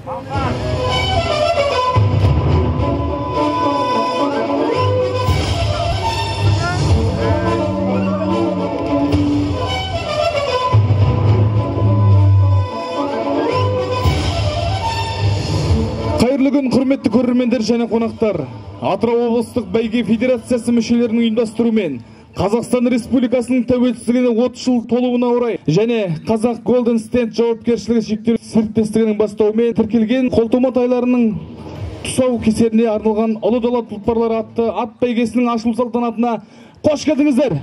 Кайырлы күн, құрметті көрермендер және қонақтар. Атырау облыстық бәйге федерациясы мүшелерінің ұйымдастыруымен Қазақстан Республикасының тәуелсіздігіне 30 жыл толуына орай және Қазақ Golden Stand жауапкершілігі шектеулі серіктестігінің бастауымен тіркелген қолтума тайларының тұсау кесеріне арналған Ұлы дала тұлпарлары атты ат бәйгесінің ашылу салтанатына қош келдіңіздер.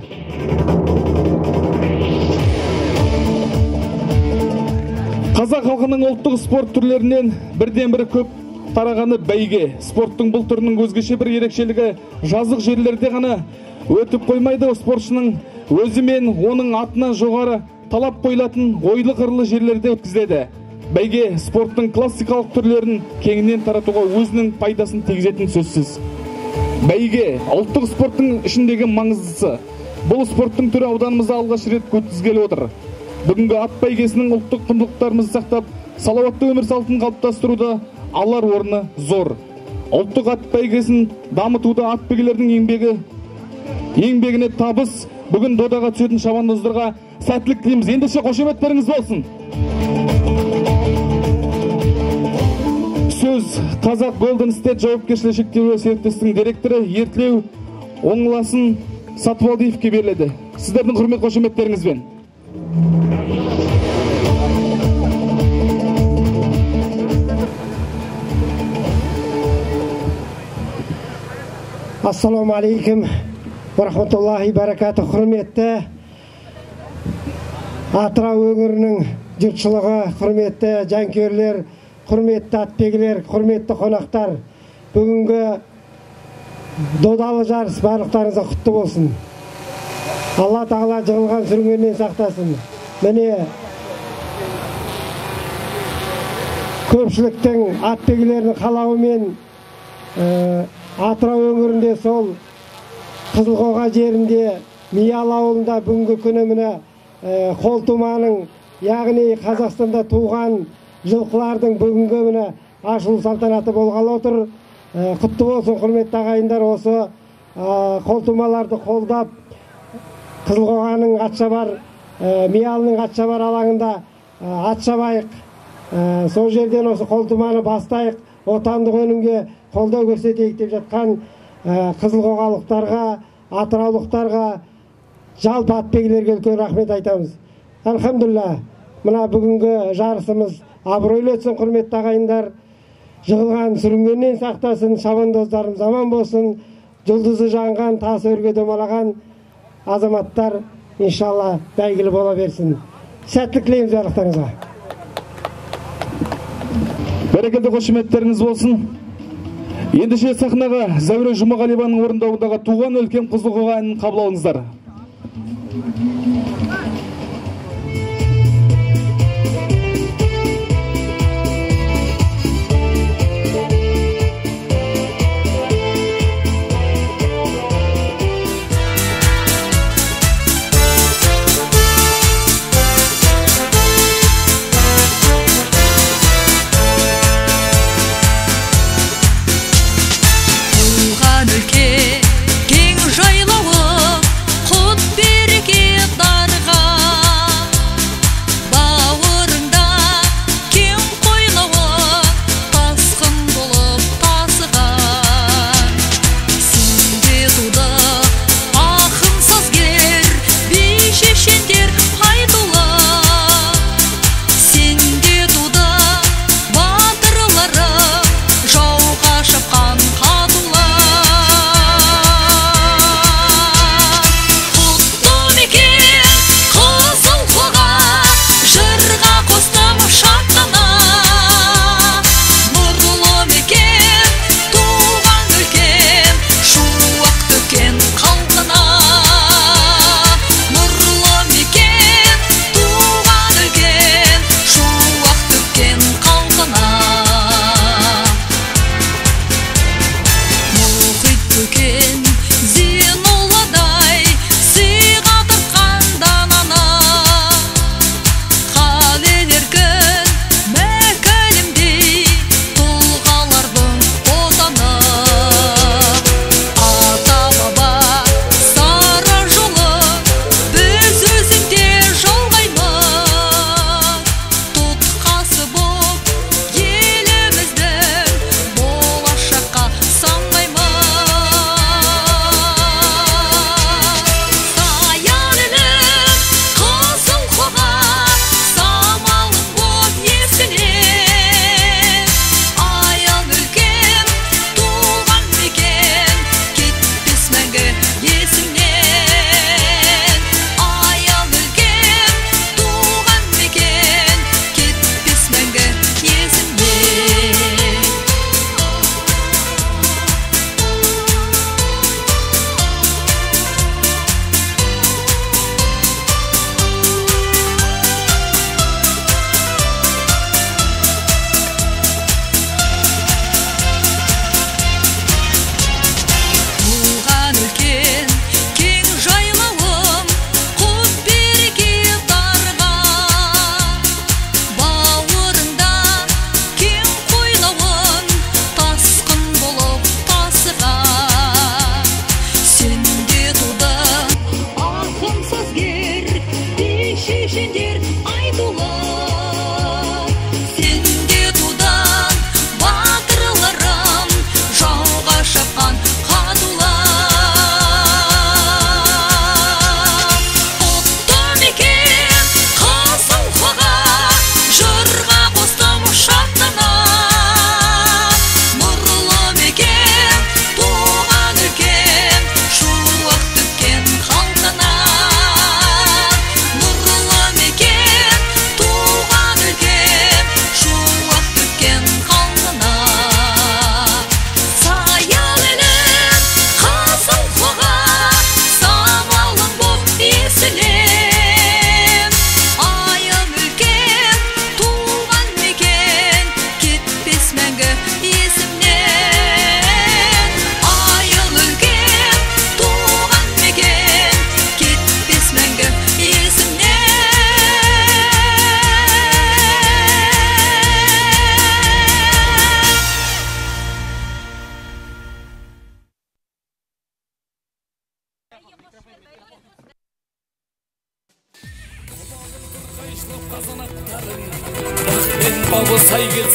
Қазақ халқының ұлттық спорт түрлерінен бірден-бірі көп тарағаны бәйге. Спорттың бұл түрінің өзгеше бір ерекшелігі жазық жерлерде ғана өтіп қоймайды, спортшының өзі мен оның атына жоғары талап қойылатын ойлы қырлы жерлерде өткізіледі. Бәйге спорттың классикалық түрлерін кеңінен таратуға өзінің пайдасын тигізетін сөзсіз. Бәйге ұлттық спорттың ішіндегі маңыздысы. Бұл спорттың түрі ауданымызда алғаш рет өткізілгелі отыр. Бүгінгі ат бәйгесінің ұлттық құндылықтарымызды сақтап, салауатты өмір салтын қалыптастыруда алар орны зор. Ұлттық ат бәйгесін дамытуда ат бәйгелердің еңбегіне табыс. Бүгін додаға түсетін шабандоздарға сәттілік тілейміз. Ендеше қошеметтеріңіз болсын. Сөз Қазақ Golden State жауапкершілігі шектеулі серіктестігінің директоры Ертілеу Оңласын Сатыбалдиевке беріледі. Сіздердің құрмет қошеметтеріңізбен. Ассаламу алейкум ва рахматуллахи баракату. Құрметті Атырау өңірінің жұртшылығы, құрметті жанкүйерлер, құрметті атбегілер, құрметті қонақтар, бүгінгі додалы жарыс барлықтарыңызға құтты болсын. Алла тағала жығылған сүрінгеннен сақтасын. Міне көпшіліктің атбегілерінің қалауымен Атырау өңірінде сол Қызылқоға жерінде Миял ауылында бүгінгі күні міне қолтуманың, яғни Қазақстанда туған жылқылардың бүгінгі міне ашылу салтанаты болғалы отыр. Құтты болсын құрметті ағайындар, осы қолтумаларды қолдап Қызылқоғаның Атшабар, Миялының Атшабар алаңында атшабайық. Сол жерден осы қолтуманы бастайық, отандық өнімге қолдау көрсетейік деп жатқан қызылқоғалықтарға, атыраулықтарға, жалпы атбегілерге үлкен рахмет айтамыз. Алхамдулилля, мына бүгінгі жарысымыз абыройлы өтсін құрметті ағайындар. Жығылған сүрінгеннен сақтасын, шабандоздарымыз аман болсын. Жұлдызы жанған, тасы өрге домалаған азаматтар иншалла бәйгілі бола берсін. Сәттілік тілейміз барлықтарыңызға. Берекелді қошеметтеріңіз болсын. Ендеше сахнаға Зәуре Жұмағалиеваның орындауындағы туған өлкем Қызылқоға әнін қабыл алыңыздар. Туған өлке кең жайлауы,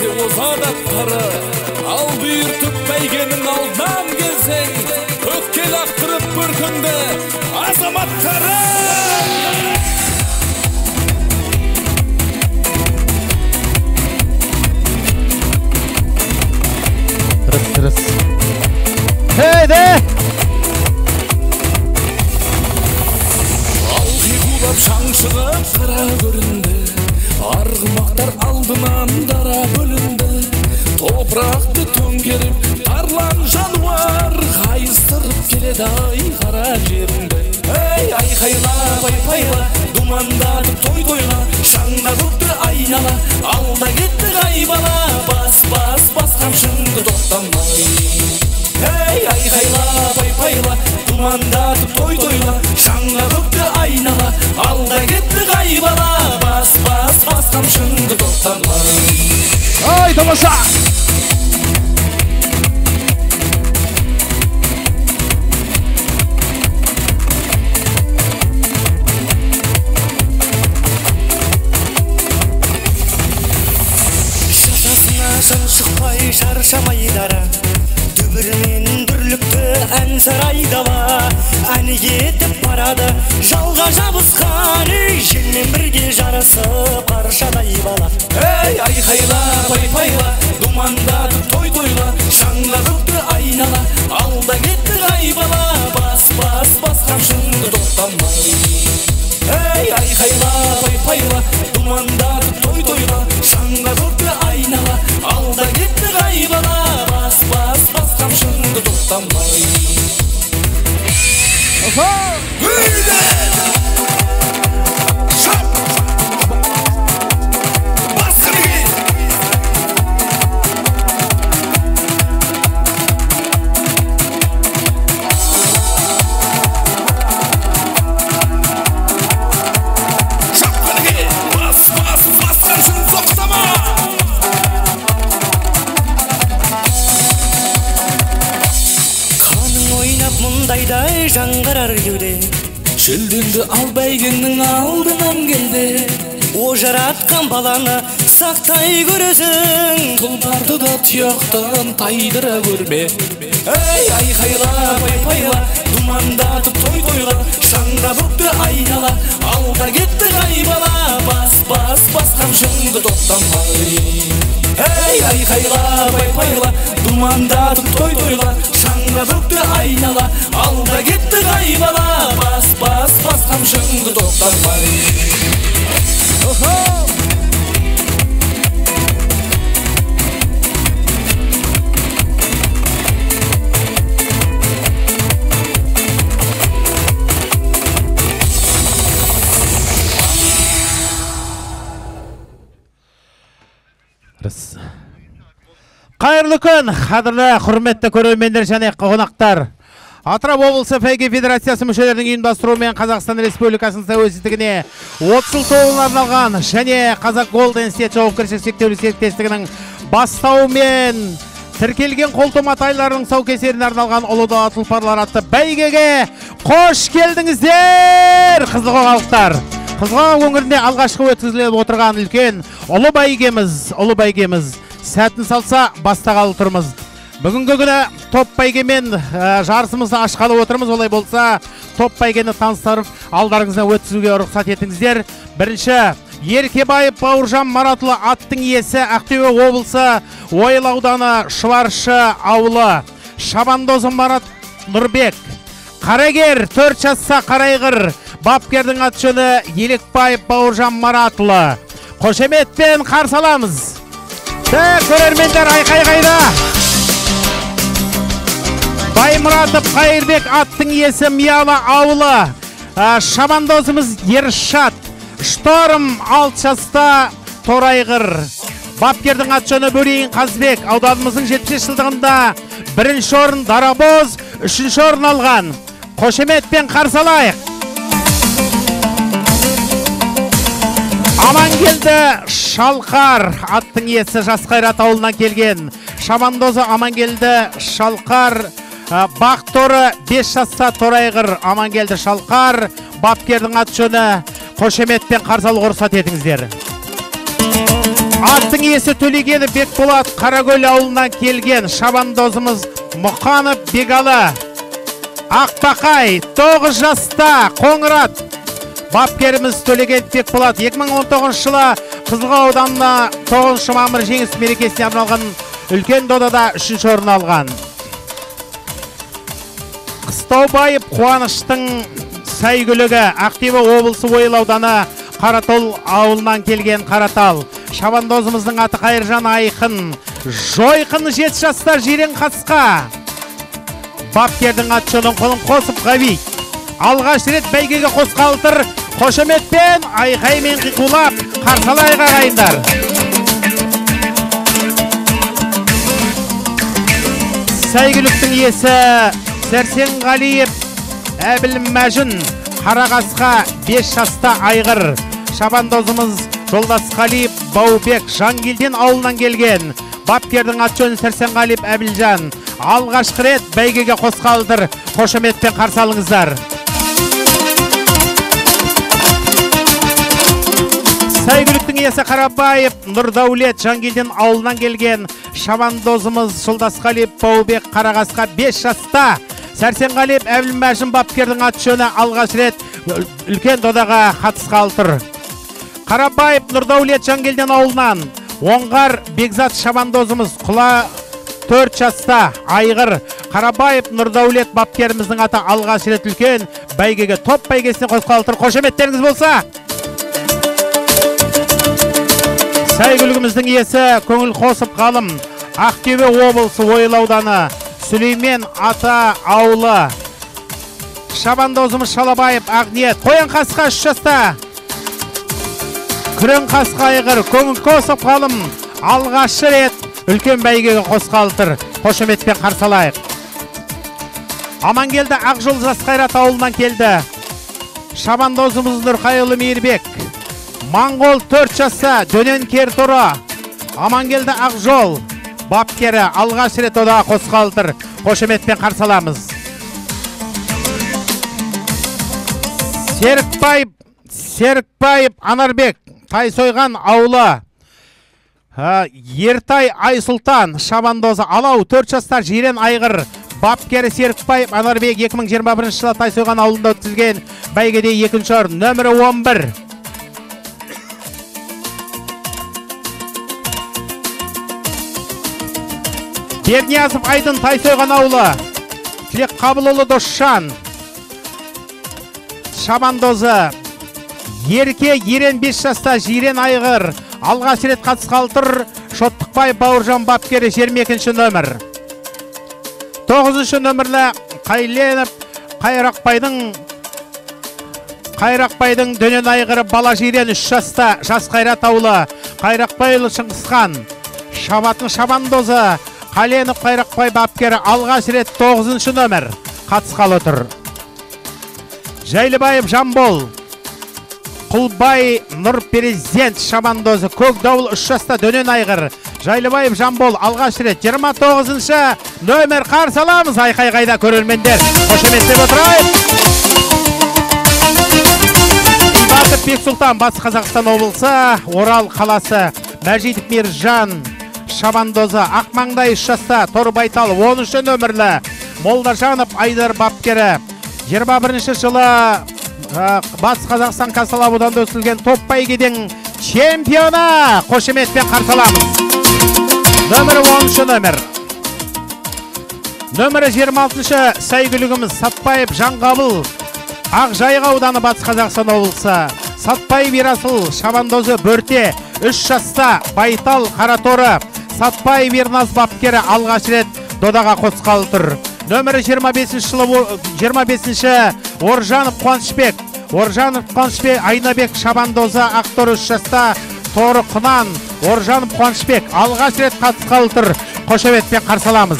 бәйге озат аттары, ал бұйыртып бәйгенің алдынан келсең, көкке лақтырып бір күнде азаматтары. Tırıs. Heydi! Шаң шығып қара көрінді, арғымақтар алдынан дара бөлінді. Топырақты төңкеріп тарлан жануар, қайыстырып келеді ай қара жерінді. Ей айқайла байпайла, думандатып той тойла, шаңға көкті айнала, алда кетті қайбала, бас қамшыңды тоқтамай. Ей айқайла байпайла, думандатып той тойла, шаңға көкті айнала, алда кетті қайбала, бас қамшыңды тоқтамай. Ай, тамаша! Шашасына жан шықпай шаршамай дара, дүбірмен дүрлікті ән сарайдала, әні кетіп барады жалға жабысқан, желмен бірге жарысып қаршадай бала. Ей айқайла байпайла, думандатып той тойла, шаңға көкті айнала, алда кетті қайбала, бас қамшыңды тоқтамай. Ей айқайла байпайла, думандатып той тойла, шаңға көкті айнала, алда кетті қайбала, бас қамшыңды тоқтамай. Гүлде! Шап! Басқырге! Шапқырге! Басқан шын тоқтама! Қаның ойнап мұндайдай жаңғырар кеуде, Жүлдеңді ал бәйгеңнің алдынан келді. о жаратқан баланы сақтай көресің, Тұлпарды да тұяқтан тайдыра көрме. Ей айқайла байпайла, думандатып той тойла, шаңға көкті айнала, алда кетті қайбала, бас қамшыңды тоқтамай. Ей айқайла байпайла, думандатып той тойла, шаңға көкті айнала, алда кетті қайбала, бас қамшыңды тоқтамай. Қайырлы күн, қадірлі құрметті көрермендер және қонақтар. Атырау облысы бәйге федерациясы мүшелерінің ұйымдастыруымен Қазақстан Республикасының тәуелсіздігіне 30 жыл толуына арналған және Қазақ Голден Стейт жауапкершілігі шектеулі серіктестігінің бастауымен тіркелген қолтоматайларының тұсаукесеріне арналған ұлы дала тұлпарлар атты бәйгеге қош келдіңіздер, Қызылқоға халықтар. Қызылқоға өңірінде алғашқы өткізіліп отырған үлкен ұлы бәйгеміз сәтін салса бастағалы тұрмыз. Бүгінгі күні топ бәйгемен жарысымызды ашқалы отырмыз. Олай болса, топ бәйгені таныстырып алдарыңызда өткізуге рұқсат етіңіздер. Бірінші Еркебаев Бауыржан Маратұлы аттың иесі, Ақтөбе облысы Ойыл ауданы Шұбаршы ауылы. Шабандозы Марат Нұрбек. Қарагер 4 жасса Қарайғыр. Бапкердің аты жөні Еркебаев Бауыржан Маратұлы. Қошеметпен қарсы аламыз. Көрермендер айқай қайда. Баймұратов Қайырбек аттың иесі Миялы ауылы. Шабандозымыз Ершат. Шторм 6 жаста Торайғыр. Бапкердің аты жөні Бөрейін Қазбек. Ауданымыздың 75 жылдығында 1-ші орын Дарабоз, 3-ші орын алған. Қошеметпен қарсы алайық. Амангелді Шалқар аттың иесі Жасқайрат ауылынан келген. Шабандозы Амангелді Шалқар. Бақторы 5 жаста Торайғыр. Амангелді Шалқар. Бапкердің аты жөні. Қошеметпен қарсы алуға рұқсат етіңіздер. Аттың иесі Төлегенов Бекболат Қаракөл ауылынан келген шабандозымыз Мұқанов Бегалы. Ақбақай 9 жаста Қоңырат. Бапкеріміз Төлегенов Бекболат 2019 жылы Қызылға ауданына 9 мамыр жеңіс мерекесіне арналған үлкен додада 3-ші орын алған. Қыстаубаев Қуаныштың сәйгүлігі Ақтөбе облысы Ойыл ауданы Қаратол ауылынан келген Қаратал. Шабандозымыздың аты Қайыржан Айқын. Жойқын 7 жаста жирен қасқа. Бапкердің аты жөнін қолын қосып Ғабит. Алғаш рет бәйгеге қосқалы тұр. Қошеметпен, айқаймен қиқулап, қарсалайға ағайындар. Сәйгүліктің иесі Сәрсенғалиев Әбіл Мәжін. Қарақасқа 5 жаста айғыр. Шабандозымыз Жолдасқалиев Баубек Жангелден ауылынан келген. Бапкердің аты жөнін Сәрсенғалиев Әбілжан. Алғашқы рет бәйгеге қосқалдыр. Қошеметпен қарсы алыңыздар. Сәйгүліктің иесі Қарабаев Нұрдаулет Жангелден ауылынан келген. Шабандозымыз Жолдасқалиев Баубек Қарақасқа 5 жаста. Сәрсенғалиев Әбіл Мәжін бапкердің аты жөні алғаш рет үлкен додаға қатысқалы тұр. Қарабаев Нұрдаулет Жангелден ауылынан Оңғар Бекзат шабандозымыз Құла 4 жаста айғыр. Қарабаев Нұрдаулет бапкеріміздің аты алғаш рет үлкен бәйгеге топ бәйгесіне қосқалы тұр. Қошеметтеріңіз болса. Сәйгүлігіміздің иесі көңіл қосып ғалым Ақтөбе облысы Ойыл ауданы Сүлеймен ата ауылы. Шабандозымыз Шалабаев Ақниет. Қоян қасқа 3 жаста. Күрен қасқа айғыр. Көңіл қосып қалым. Алғашы рет үлкен бәйгеге қосқалы тұр. Қошеметпен қарсалайық. Амангелді Ақжол Жасқайрат ауылынан келді. Шабандозымыз Нұрқайұлы Мейірбек. Моңғол 4 жаста Дөнен Кертұры. Амангелді Ақжол бапкері алғаш рет одаға қосқалы тұр. Қошеметпен қарсаламыз. Серікбаев Анарбек Тайсойған ауылы. Ертай Айсұлтан шабандозы Алау 4 жаста жирен айғыр. Бапкері Серікбаев Анарбек 2021 жылы Тайсойған ауылында өткізілген бәйгеде 2-ші орын. Нөмірі 11. Берниязов Айдын Тайсойған ауылы. Тілек Қабылұлы Досжан шабандозы Ерке Ерен 5 жаста жирен айғыр. Алғаш рет қатысқалы тұр. Шоттықбай Бауыржан бапкері 22-ші нөмір. 9-ші нөмірлі Қайленов Қайрақбайдың Дөнен айғыры бала жирен 3 жаста Жасқайрат ауылы. Қайрақбайлы Шыңғысхан Шабатын шабандозы Қайленов Қайрақбай бапкері алғаш рет 9-ші нөмір қатысқалы тұр. Жайлыбаев Жамбол Құлбай Нұр Президент шабандозы Көкдауыл 3 жаста Дөнен айғыр. Жайлыбаев Жамбол алғаш рет 29-ші нөмір қарсы аламыз. Айқай-қайда көрермендер. Қошеметтеп отырайық. Ибатов Бексұлтан Батыс Қазақстан облысы Орал қаласы. Мәжитов Мержан шабандозы Ақмаңдай 3 жаста Торбайтал 10-ші нөмірлі. Молдажанов Айдар бапкері 21-ші жылы Батыс Қазақстан Касалабудан өсілген топ бәйгеден чемпионы. Қошеметпен қарсаламыз. Нөмірі 10-ші нөмір. Нөмірі 26-ші сәйгүлігіміз Сатпаев Жанғабыл Ақжайық ауданы Батыс Қазақстан облысы. Сатпаев Ерасыл шабандозы Бөрте 3 жаста Байтал Қараторы. Сатпаев Ерназ бапкері алғаш рет додаға қосқалы тұр. Нөмірі 25-ші Оржанов Қуанышбек. Оржанов Қуанышбек Айнабек шабандозы Ақтор 3 жаста Торы Құнан. Оржанов Қуанышбек алғаш рет қатысқалы тұр. Қошеметпен қарсаламыз.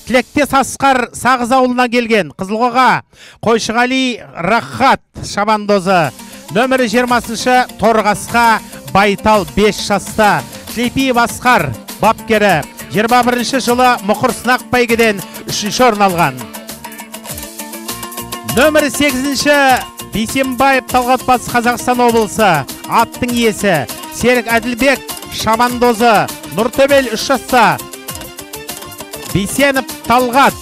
Тілектес Асқар Сағыз ауылынан келген. Қызылғоға Қойшығали Рахат шабандозы. Нөмірі 20-ші Торғасқа Байтал 5 жаста. Тлепиев Асқар бапкері 21-ші жылы Мұқыр сынақ бәйгеден 3-ші орын алған. Нөмірі 8-ші Бейсенбаев Талғат Батыс Қазақстан облысы. Аттың иесі Серік Әділбек шабандозы Нұртөбел 3 жаста, Бейсенов Талғат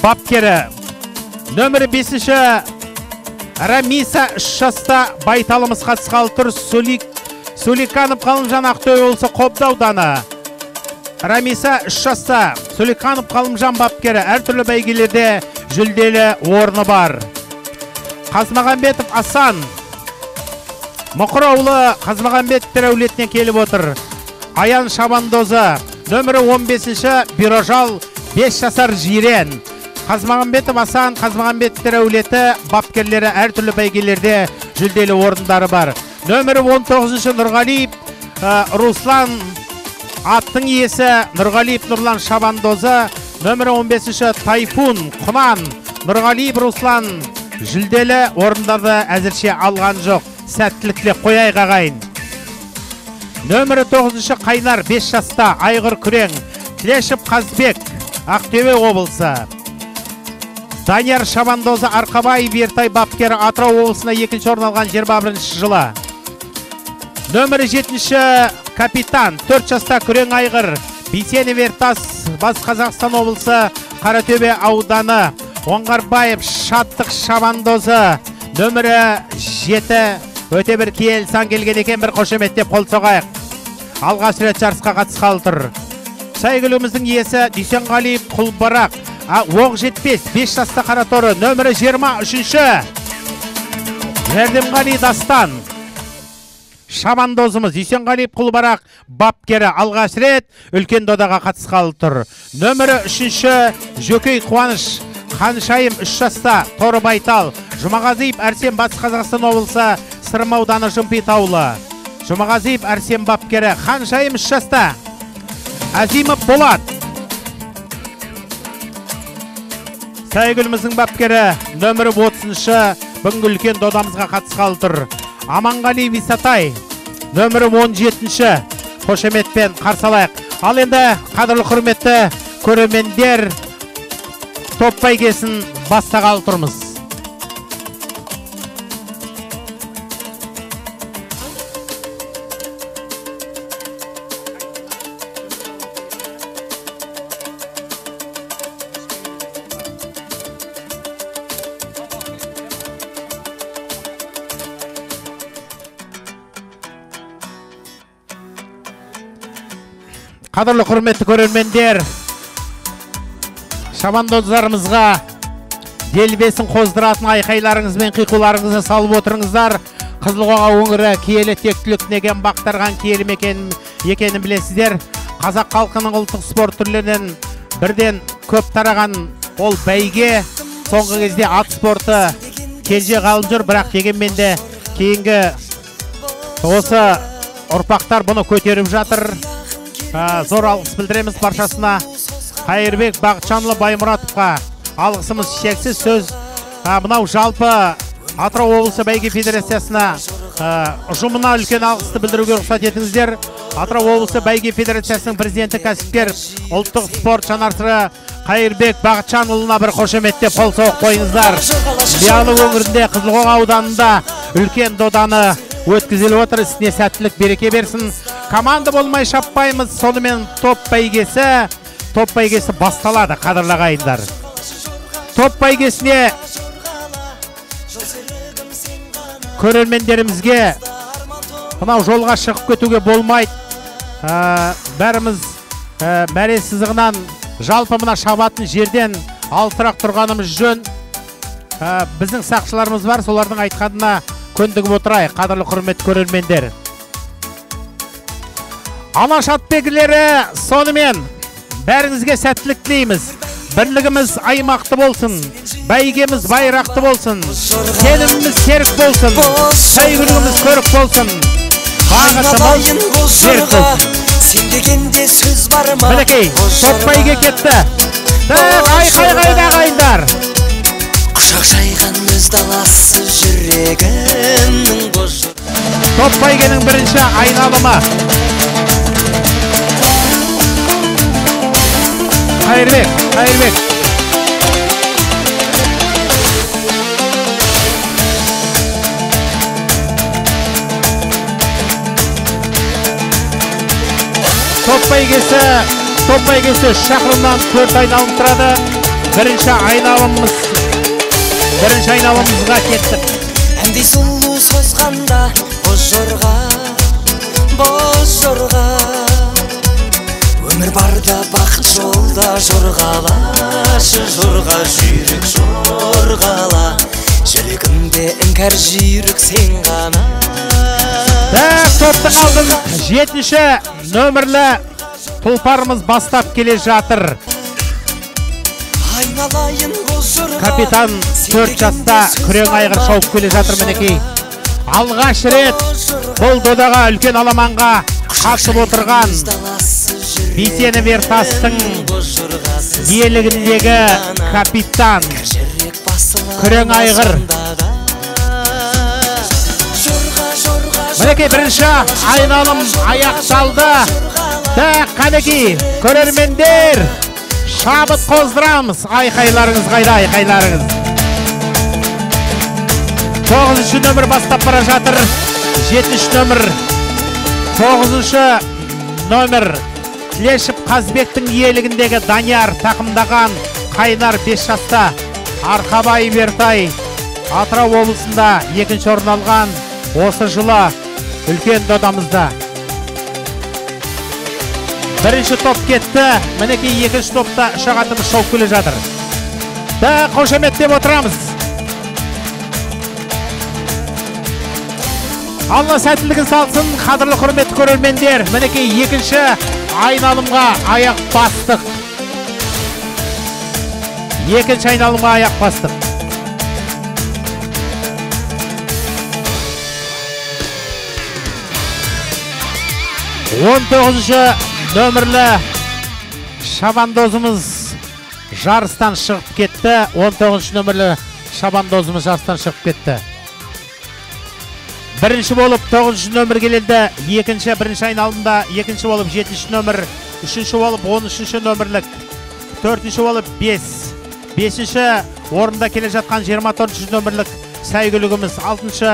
бапкері. Нөмірі 5-ші Рамиса 3 жаста байталымыз қатысқалы тұр. Суликанов Қалымжан Ақтөбе облысы Қобда ауданы. Рамиса 3 жаста, Суликанов Қалымжан бапкері. Әртүрлі бәйгелерде жүлделі орны бар. Қазмағамбетов Асан Мұқыр ауылы Қазмағамбеттер әулетіне келіп отыр. Аян шабандозы. Нөмірі 15-ші Бирожал 5 жасар Жирен. Қазмағамбетов Асан, Қазмағамбеттер әулеті бапкерлері әртүрлі бәйгелерде жүлделі орындары бар. Нөмірі 19-ші Нұрғалиев Руслан аттың иесі, Нұрғалиев Нұрлан шабандозы. Нөмірі 15-ші Тайфун Құнан Нұрғалиев Руслан жүлделі орындарды әзірше алған жоқ. Сәттілікте қояй қағайын. Нөмірі 9-ші Қайнар 5 жаста Айғыр Күрең Тілешіп Қазбек Ақтөбе облысы. Данияр шабандозы Арқабаев Ертай бапкері Атырау облысына 2-ші орын алған 21-ші жылы. Нөмірі 7-ші Капитан 4 жаста Күрең Айғыр Бейсенов Ертас Батыс Қазақстан облысы Қаратөбе ауданы. Оңғарбаев Шаттық шабандозы. Нөмірі 7 өте бір келсан келген екен, бір қошеметтеп қол соғайық. Алғаш рет жарысқа қатысқалы тұр. Сәйгүліміздің иесі Дүйсенғалиев Құлбарақ оқ жетпес 5 жаста Қараторы. Нөмірі 23-ші Жердемғали Дастан шабандозымыз Дүйсенғалиев Құлбарақ бапкері алғаш рет үлкен додаға қатысқалы тұр. Нөмірі 3-ші Жөкей Қуаныш Қаншайым 3 жаста Торы Байтал. Жұмағазиев Әрсен Батыс Қазақстан облысы Сырым ауданы Жымпит ауылы. Жұмағазиев Әрсен бапкері. Қаншайым 3 жаста Әзимов Болат. Сәйгүліміздің бапкері нөмірі 30-шы бүгінгі үлкен додамызға қатысқалы тұр. Аманғали Висатай нөмірі 17-ші қошеметпен қарсы алайық. Ал енді қадірлі құрметті көрермендер, топ бәйгесін бастағалы тұрмыз. Қадірлі құрметті көрермендер, шабандоздарымызға делбесін қоздыратын айқайларыңызбен қиқуларыңызды салып отырыңыздар. Қызылқоға өңірі киелі тектілік неген бақтарған киелім екенін білесіздер. Қазақ халқының ұлттық спорт түрлерінен бірден көп тараған ол бәйге. Соңғы кезде ат спорты келже қалып жүр, бірақ дегенмен де кейінгі осы ұрпақтар бұны көтеріп жатыр. Зор алғыс білдіреміз баршасына. Қайырбек Бақытжанұлы Баймұратовқа алғысымыз шексіз. Сөз мынау жалпы Атырау облысы бәйге федерациясына ұжымына үлкен алғысты білдіруге рұқсат етіңіздер. Атырау облысы бәйге федерациясының президенті кәсіпкер ұлттық спорт жанашыры Қайырбек Бақытжанұлына бір қошеметтеп қол соғып қойыңыздар. Биялы өңірінде Қызылқоға ауданында үлкен доданы өткізіліп отыр. Ісіне сәттілік береке берсін. Команда болмай шаппаймыз. Сонымен топ бәйгесі басталады, қадірлі ағайындар. Топ бәйгесіне көрермендерімізге мынау жолға шығып кетуге болмайды. Бәріміз мәре сызығынан жалпы мына шабатын жерден алтырақ тұрғанымыз жөн. Біздің сақшыларымыз бар, солардың айтқанына көндігіп отырайық, қадірлі құрметті көрермендер. Алаш атбегілері, сонымен бәріңізге сәттілік тілейміз. Бірлігіміз аймақты болсын, бәйгеміз байрақты болсын, сеніміміз серік болсын, сәйгүлігіміз көрік болсын, бағытымыз серік болсын. Сендегенде сөз бар ма? Мінекей, топ бәйге кетті. Айқай-қайда ағайындар. Құшақ жайған өз даласы жүрегімнің боз. Топ бәйгенің бірінші айналымы. Қайырбек. топ бәйгесі 3 шақырымнан 4 айналым тұрады. Бірінші айналымымызға кеттік. Әнді сұлу созғанда боз жорға өмір барда бақыт жолда жорғалашы жорға жүйрік жорғала жүрегімде іңкәр жүйрік сен ғана. Топтың алдын 7-ші нөмірлі тұлпарымыз бастап келе жатыр. Капитан 4 жаста күрең айғыр шауып келе жатыр мінекей. Алғаш рет бұл додаға үлкен аламанға қатысып отырған Бейсенов Ертастың иелігіндегі капитан күрең айғыр. Мінекей бірінші айналым аяқталды. Қанекей көрермендер, шабыт қоздырамыз. Айқайларыңыз қайда, айқайларыңыз. 9-шы нөмір бастап бара жатыр. 7-ші нөмір. 9-шы нөмір. Тілешіп Қазбектің иелігіндегі Данияр тақымдаған Қайнар 5 жаста. Арқабай Бертай Атырау облысында 2-ші орын алған. Осы жылы үлкен додамызда. Бірінші топ кетті. Мінекей 2-ші топта шағатымыз шауып келе жатыр. Қошеметтеп отырамыз. Алла сәттілігін салсын, қадірлі құрметті көрермендер. Мінекей 2-ші айналымға аяқ бастық. 2-ші айналымға аяқ бастық. 19-шы нөмірлі шабандозымыз жарыстан шығып кетті. 19-шы нөмірлі шабандозымыз жарыстан шығып кетті. Бірінші болып 9-шы нөмір келелді. Бірінші айналымда 2-ші болып 7-ші нөмір, 3-ші болып 13-ші нөмірлік, 4-ші болып 5-ші орында келе жатқан 24-ші нөмірлік сәйгүлігіміз, 6-ші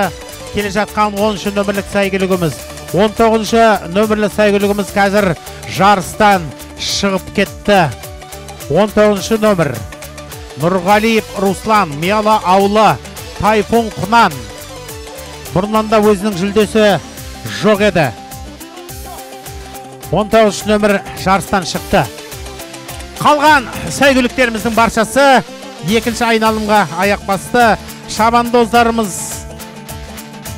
келе жатқан 10-ші нөмірлік сәйгүлігіміз, 19-ші нөмірлі сәйгүлігіміз қазір жарыстан шығып кетті. 19-ші нөмір Нұрғалиев Руслан, Мияла ауылы, Тайфун Құнан. Бұрыннан да өзінің жүлдесі жоқ еді. 19-ші нөмір жарыстан шықты. Қалған сәйгүліктеріміздің баршасы 2-ші айналымға аяқ басты. Шабандоздарымыз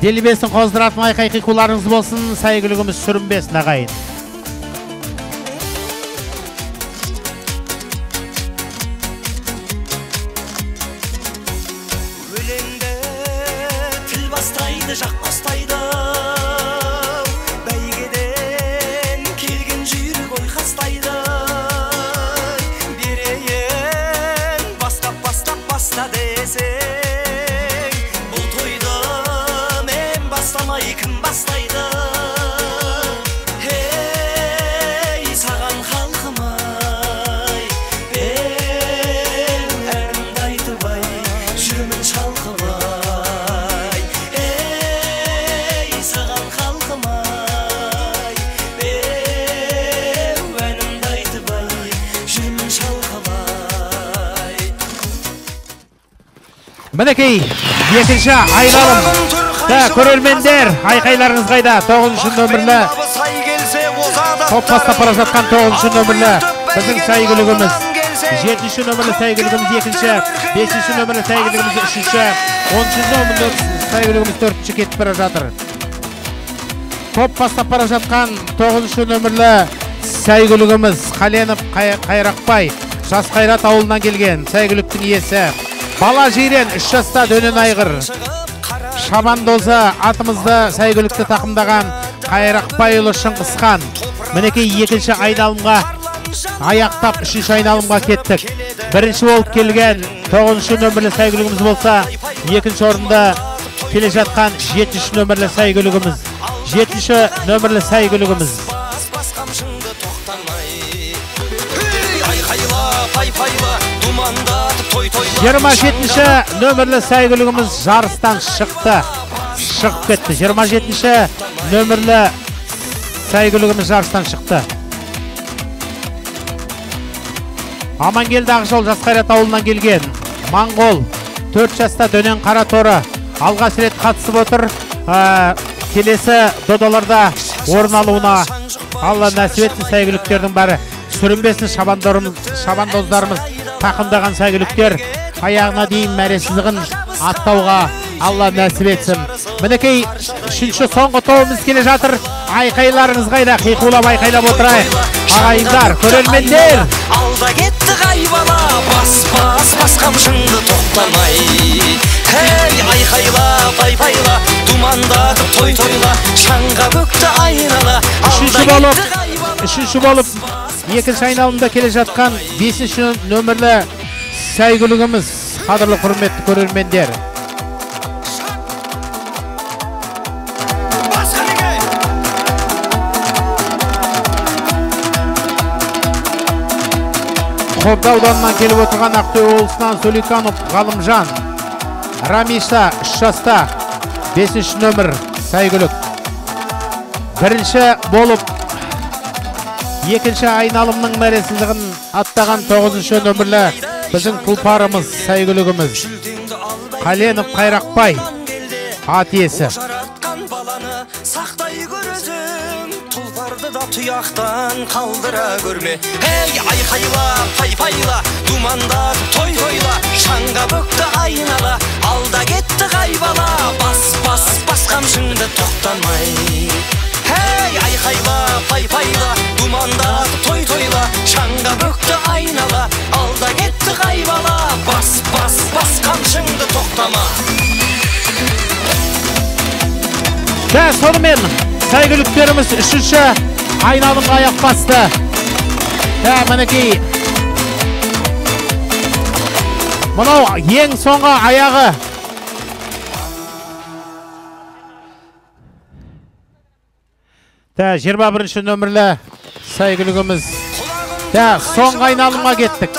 делбесін қоздыратын айқай-қиқуларыңыз болсын, сәйгүлігіміз сүрінбесін ағайын. Өлеңді тіл бастайды, жақ қостайды, бәйгеден келген жүйрік ойқастайды. Берейін баста десең, бұл тойды мен бастамай кім бастайды? Ей, саған халқым-ай, мен әнімді айтып-ай, жүрмін шалқып-ай. Ей, саған халқым-ай, мен әнімді айтып-ай, жүрмін шалқып-ай. Мінекей 2-ші айналым. Көрермендер, айқайларыңыз қайда? 9-ші нөмірлі топ бастап бара жатқан 9-ші нөмірлі біздің сәйгүлігіміз, 7-ші нөмірлі сәйгүлігіміз 2-ші, 5-ші нөмірлі сәйгүлігіміз 3-ші, 10-ші нөмірлі сәйгүлігіміз 4-ші кетіп бара жатыр. Топ бастап бара жатқан 9-ші нөмірлі сәйгүлігіміз Қаленов Қайрақбай, Жас Қайрат ауылынан келген сәйгүліктің иесі. Бала жирен 3 жаста дөнен айғыр. Шабандозы атымызды сәйгүлікті тақымдаған Қайрақбайұлы Шыңғысхан. Мінекей 2-ші айналымға аяқтап 3-ші айналымға кеттік. Бірінші болып келген 9-ші нөмірлі сәйгүлігіміз болса, 2-ші орында келе жатқан 7-ші нөмірлі сәйгүлігіміз. 7-ші нөмірлі сәйгүлігіміз. 27-ші нөмірлі сәйгүлігіміз жарыстан шығып кетті. 27-ші нөмірлі сәйгүлігіміз жарыстан шықты. Амангелді Ақжол Жасқайрат ауылынан келген Моңғол 4 жаста Дөнен Қараторы алғаш рет қатысып отыр. Келесі додаларда орын алуына Алла нәсіп етсін. Сәйгүліктердің бәрі сүрінбесін. Шабандоздарымыз тақымдаған сәйгүліктер аяғына дейін мәресіздігін аттауға Алла нәсіп етсін. Мінекей үшінші соңғы тобымыз келе жатыр. Айқайларыңыз қайда? Қиқулап айқайлап отырайық. Ағайындар, көрермендер. Алда кетті қайбала, бас қамшыңды тоқтамай. Хей, айқайла, пайпайла, думандатып той-тойла, шаңға бөкті айнала. Үшінші болып, екінші айналымда келе жатқан 5-ші нөмірлі сәйгүлігіміз. Қадірлі құрметті көрермендер. Қобда ауданынан келіп отырған Ақтөбе облысынан Сөликанов Ғалымжан Рамиша 3 жаста 5-ші нөмір сәйгүлік. Бірінші болып екінші айналымның мәресіздігін аттаған 9-ші нөмірлі біздің тұлпарымыз сәйгүлігіміз Қаленов Қайрақбай ат иесі. Сақтай көрізің, тұлпарды да тұяқтан қалдыра көрме. Эй, айқайла, пайпайла, думанда той-тойла, шаңға бөкті айнала, алда кетті қайбала, бас қамшыңды тоқтамай. Эй, айқайла, пайпайла, думанда той-тойла, шаңға бөкті айнала, алда кетті қайбала, бас қамшыңды тоқтама. Сонымен сәйгүліктеріміз үшінші айналымға аяқ басты. Мінекей мынау ең соңғы аяғы. Жиырма 21-ші нөмірлі сәйгүлігіміз. Соңғы айналымға кеттік.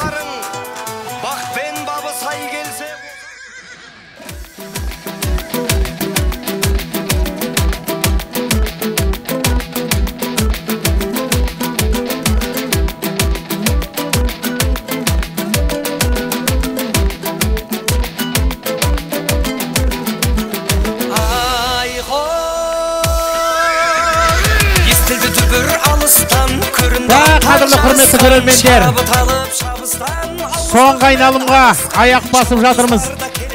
Қадірлі құрметті көрермендер, соңғы айналымға аяқ басып жатырмыз.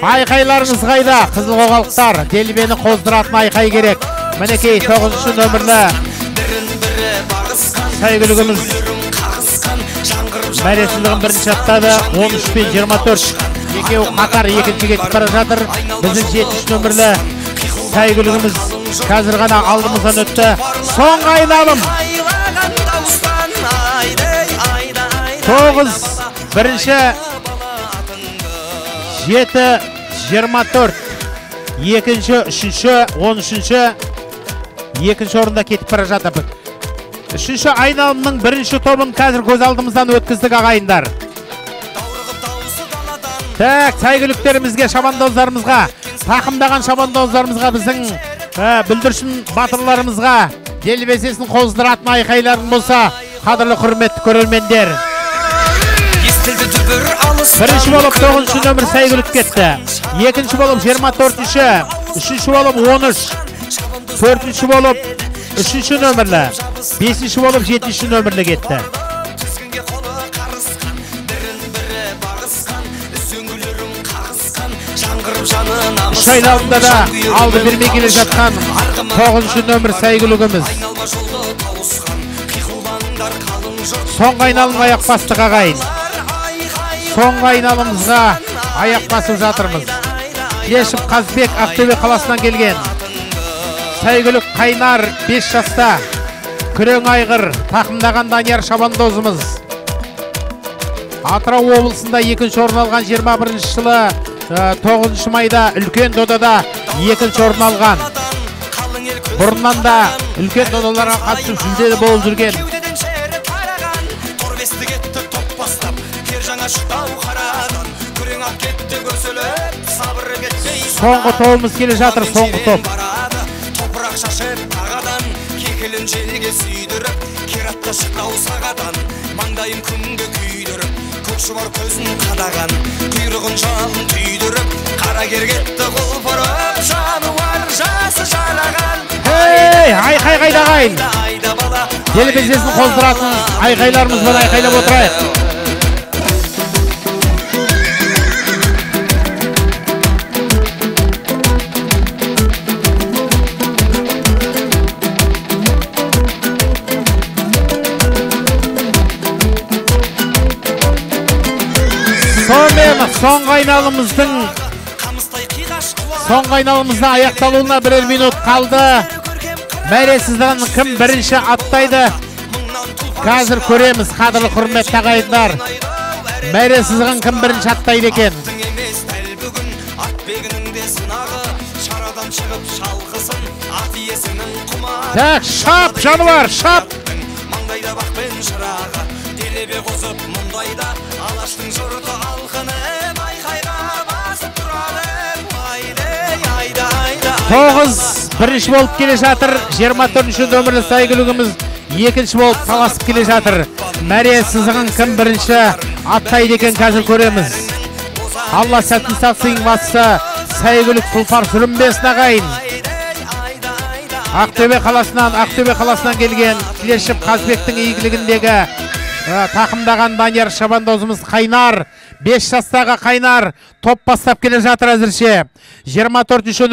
Айқайларыңыз қайда? Қызылқоғалықтар, делбені қоздыратын айқай керек. Мінекей 9-ші нөмірлі сәйгүлігіміз мәресіздігін бірінші аттады. 13 пен 24 екеуі қатар екінші кетіп бара жатыр. Біздің 7-ші нөмірлі сәйгүлігіміз қазір ғана алдымыздан өтті. Соңғы айналым 9, бірінші 7, 24, екінші, үшінші, 13-ші, екінші орында кетіп бара жатыр. Үшінші айналымның бірінші тобын қазір көз алдымыздан өткіздік ағайындар. Сәйгүліктерімізге, шабандоздарымызға, тақымдаған шабандоздарымызға, біздің бүлдіршін батырларымызға делбесесін қоздыратын айқайларын болса, қадірлі құрметті көрермендер. Бірінші болып 9-ші нөмір сәйгүлік кетті. Екінші болып 24-ші, үшінші болып 13, төртінші болып 3-ші нөмірлі, 5-ші болып 7-ші нөмірлі кетті. Үш айналымда да алды бермей келе жатқан 9-ші нөмір сәйгүлігіміз. Соңғы айналым аяқ бастық ағайын. Соңғы айналымызға аяқ басып жатырмыз. Ешіп Қазбек Ақтөбе қаласынан келген. Сәйгүлік Қайнар 5 жаста. Күрең айғыр тақымдаған Данияр шабандозымыз. Атырау облысында екінші орын алған 21-ші жылы 9 майда үлкен додада екінші орын алған. Бұрыннан да үлкен додаларға қатысып жүлделі болып жүрген. Соңғы тобымыз келе жатыр, соңғы топ. Топырақ шашып тағадан, кекілін желге сүйдіріп, кератта шықау сағадан, маңдайым күнге күйдіріп, көкшұбар көзін қадаған, құйрығын жалын түйдіріп, қара кергетті құлпырып, жануар жасы жараған. Ей, айқай қайдағайын. Телевизиясын қоздыратын айқайларымызбен айқайлап отырайық. Сонымен соңғы айналымыздың аяқталуына бірер минут қалды. Мәресіздігін кім бірінші аттайды? Қазір көреміз, қадірлі құрметті ағайындар. Мәресіздігін кім бірінші аттайды екен? Так, шап, жануар, шап! Делебе қозып мұндайда алаштың жұрты алқынып айқайға басып тұрады. Тоғыз бірінші болып келе жатыр. 24-ші нөмірлі сәйгүлігіміз екінші болып таласып келе жатыр. Мәре сызығын кім бірінші аттайды екен қазір көреміз. Алла сәтін сақсың басы сәйгүлік тұлпар сүрінбесін ағайын. Ақтөбе қаласынан келген Тілешіп Қазбектің игілігіндегі тақымдаған Данияр шабандозымыз Қайнар, 5 жастағы Қайнар топ бастап келе жатыр әзірше. 24-ші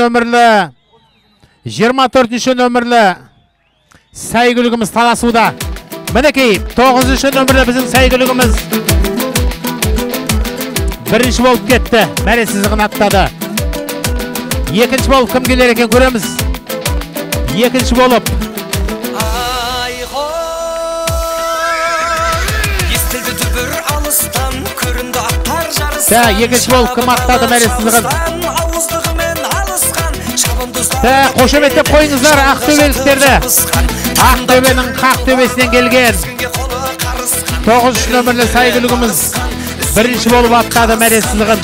нөмірлі сәйгүлігіміз таласуда. Мінекей, 9-ші нөмірлі біздің сәйгүлігіміз бірінші болып кетті. Мәре сызығын аттады. Екінші болып кім келер екен көреміз. Екінші болып екінші болып кім аттады мәре сызығын. Қошеметтеп қойыңыздар ақтөбеліктерді. Ақтөбенің Қақтөбесінен келген 9-ші нөмірлі сәйгүлігіміз бірінші болып аттады мәре сызығын.